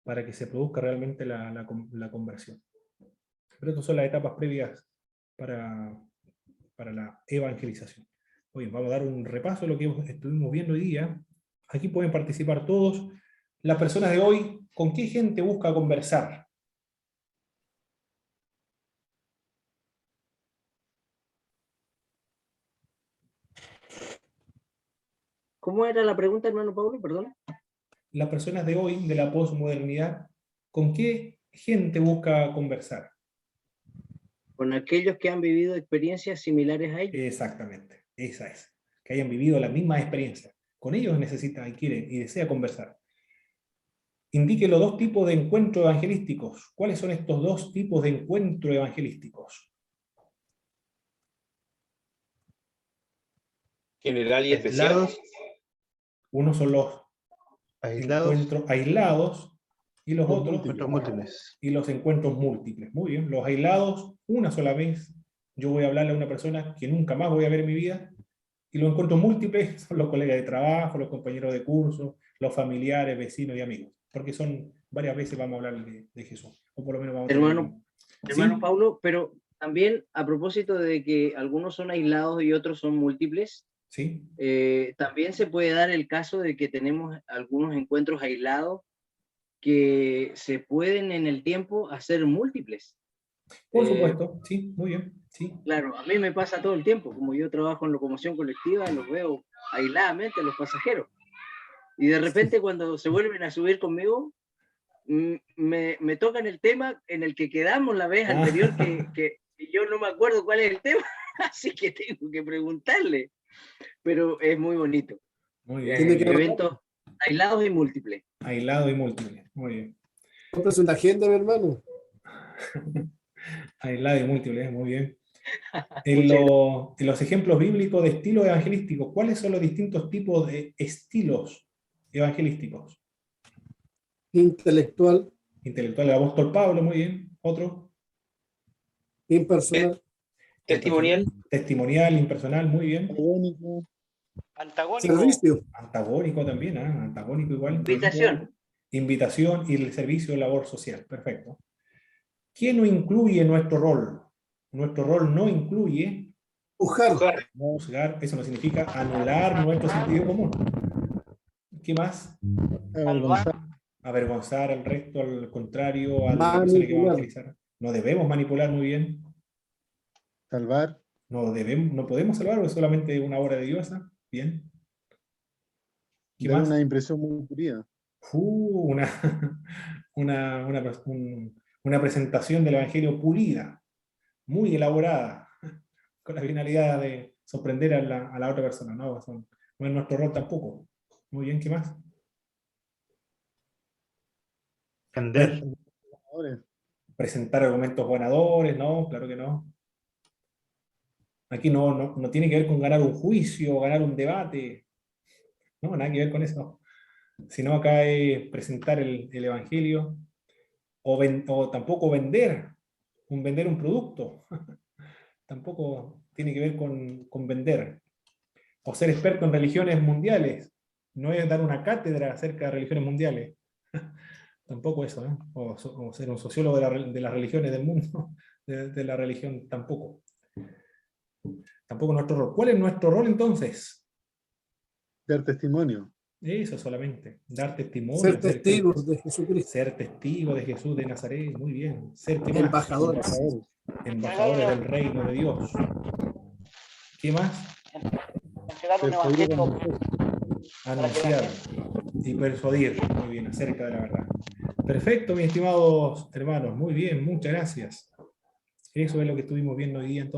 para que se produzca realmente la conversión. Pero estas son las etapas previas para la evangelización. Hoy vamos a dar un repaso de lo que estuvimos viendo hoy día. Aquí pueden participar todos. Las personas de hoy, ¿con qué gente busca conversar? ¿Cómo era la pregunta, hermano Pablo? Perdón. Las personas de hoy, de la posmodernidad, ¿con qué gente busca conversar? Con aquellos que han vivido experiencias similares a ellos. Exactamente, esa es. Que hayan vivido la misma experiencia. Con ellos necesita y quiere y desea conversar. Indique los dos tipos de encuentros evangelísticos. ¿Cuáles son estos dos tipos de encuentros evangelísticos? General y especial. Aislados, Uno son los aislados, encuentros aislados y los Los otros encuentros múltiples. y los encuentros múltiples. Muy bien, los aislados, una sola vez, yo voy a hablarle a una persona que nunca más voy a ver en mi vida, y los encuentros múltiples son los colegas de trabajo, los compañeros de curso, los familiares, vecinos y amigos, porque son varias veces vamos a hablar de Jesús, o por lo menos vamos a Hermano ¿Sí? Pablo, pero también a propósito de que algunos son aislados y otros son múltiples, ¿Sí? también se puede dar el caso de que tenemos algunos encuentros aislados que se pueden en el tiempo hacer múltiples. Por supuesto, sí, muy bien, sí. Claro, a mí me pasa todo el tiempo, como yo trabajo en locomoción colectiva, los veo aisladamente los pasajeros. Y de repente cuando se vuelven a subir conmigo, me tocan el tema en el que quedamos la vez anterior, que yo no me acuerdo cuál es el tema, así que tengo que preguntarle. Pero es muy bonito. Muy bien. Tiene que- Eventos aislados y múltiples. Aislado y múltiple, muy bien. Compres una agenda, mi hermano. Aislado y múltiple, muy bien. Muchas En los ejemplos bíblicos de estilos evangelísticos, ¿cuáles son los distintos tipos de estilos evangelísticos? Intelectual, Intelectual, el apóstol Pablo, muy bien. Otro. impersonal, Testimonial. Testimonial, impersonal, muy bien. Antagónico, Antagónico. servicio, Antagónico también, antagónico igual. Invitación. Invitación y el servicio de labor social, perfecto. ¿Qué no incluye nuestro rol? Nuestro rol no incluye pujar, juzgar, eso no significa anular nuestro sentido común. ¿Qué más? avergonzar, Avergonzar al resto, al contrario, a la persona que vamos a evangelizar. No debemos manipular, muy bien. salvar, No podemos salvar, porque es solamente una obra de Dios. Bien. ¿Qué dar más? una impresión muy purida. Una, una presentación del Evangelio pulida, muy elaborada, con la finalidad de sorprender a la otra persona. No es nuestro rol tampoco. Muy bien, ¿qué más? Defender, Ahora, Presentar argumentos ganadores, no, claro que no. Aquí no tiene que ver con ganar un juicio o ganar un debate. No, nada que ver con eso. Sino acá es presentar el Evangelio o tampoco vender un producto. Tampoco tiene que ver con vender. O ser experto en religiones mundiales. No es dar una cátedra acerca de religiones mundiales. Tampoco eso, ¿eh? O ser un sociólogo de las religiones del mundo. De la religión tampoco. Tampoco nuestro rol. ¿Cuál es nuestro rol entonces? dar testimonio, Eso solamente. Dar testimonio. ser testigos de Jesucristo, Ser testigo de Jesús de Nazaret. Muy bien. Ser ¿qué más? embajadores. embajadores, Embajadores del reino de Dios. ¿Qué más? Entregar un persuadir evangelio. con Anunciar y persuadir. Muy bien, acerca de la verdad. Perfecto, mis estimados hermanos. Muy bien, muchas gracias. Eso es lo que estuvimos viendo hoy día entonces.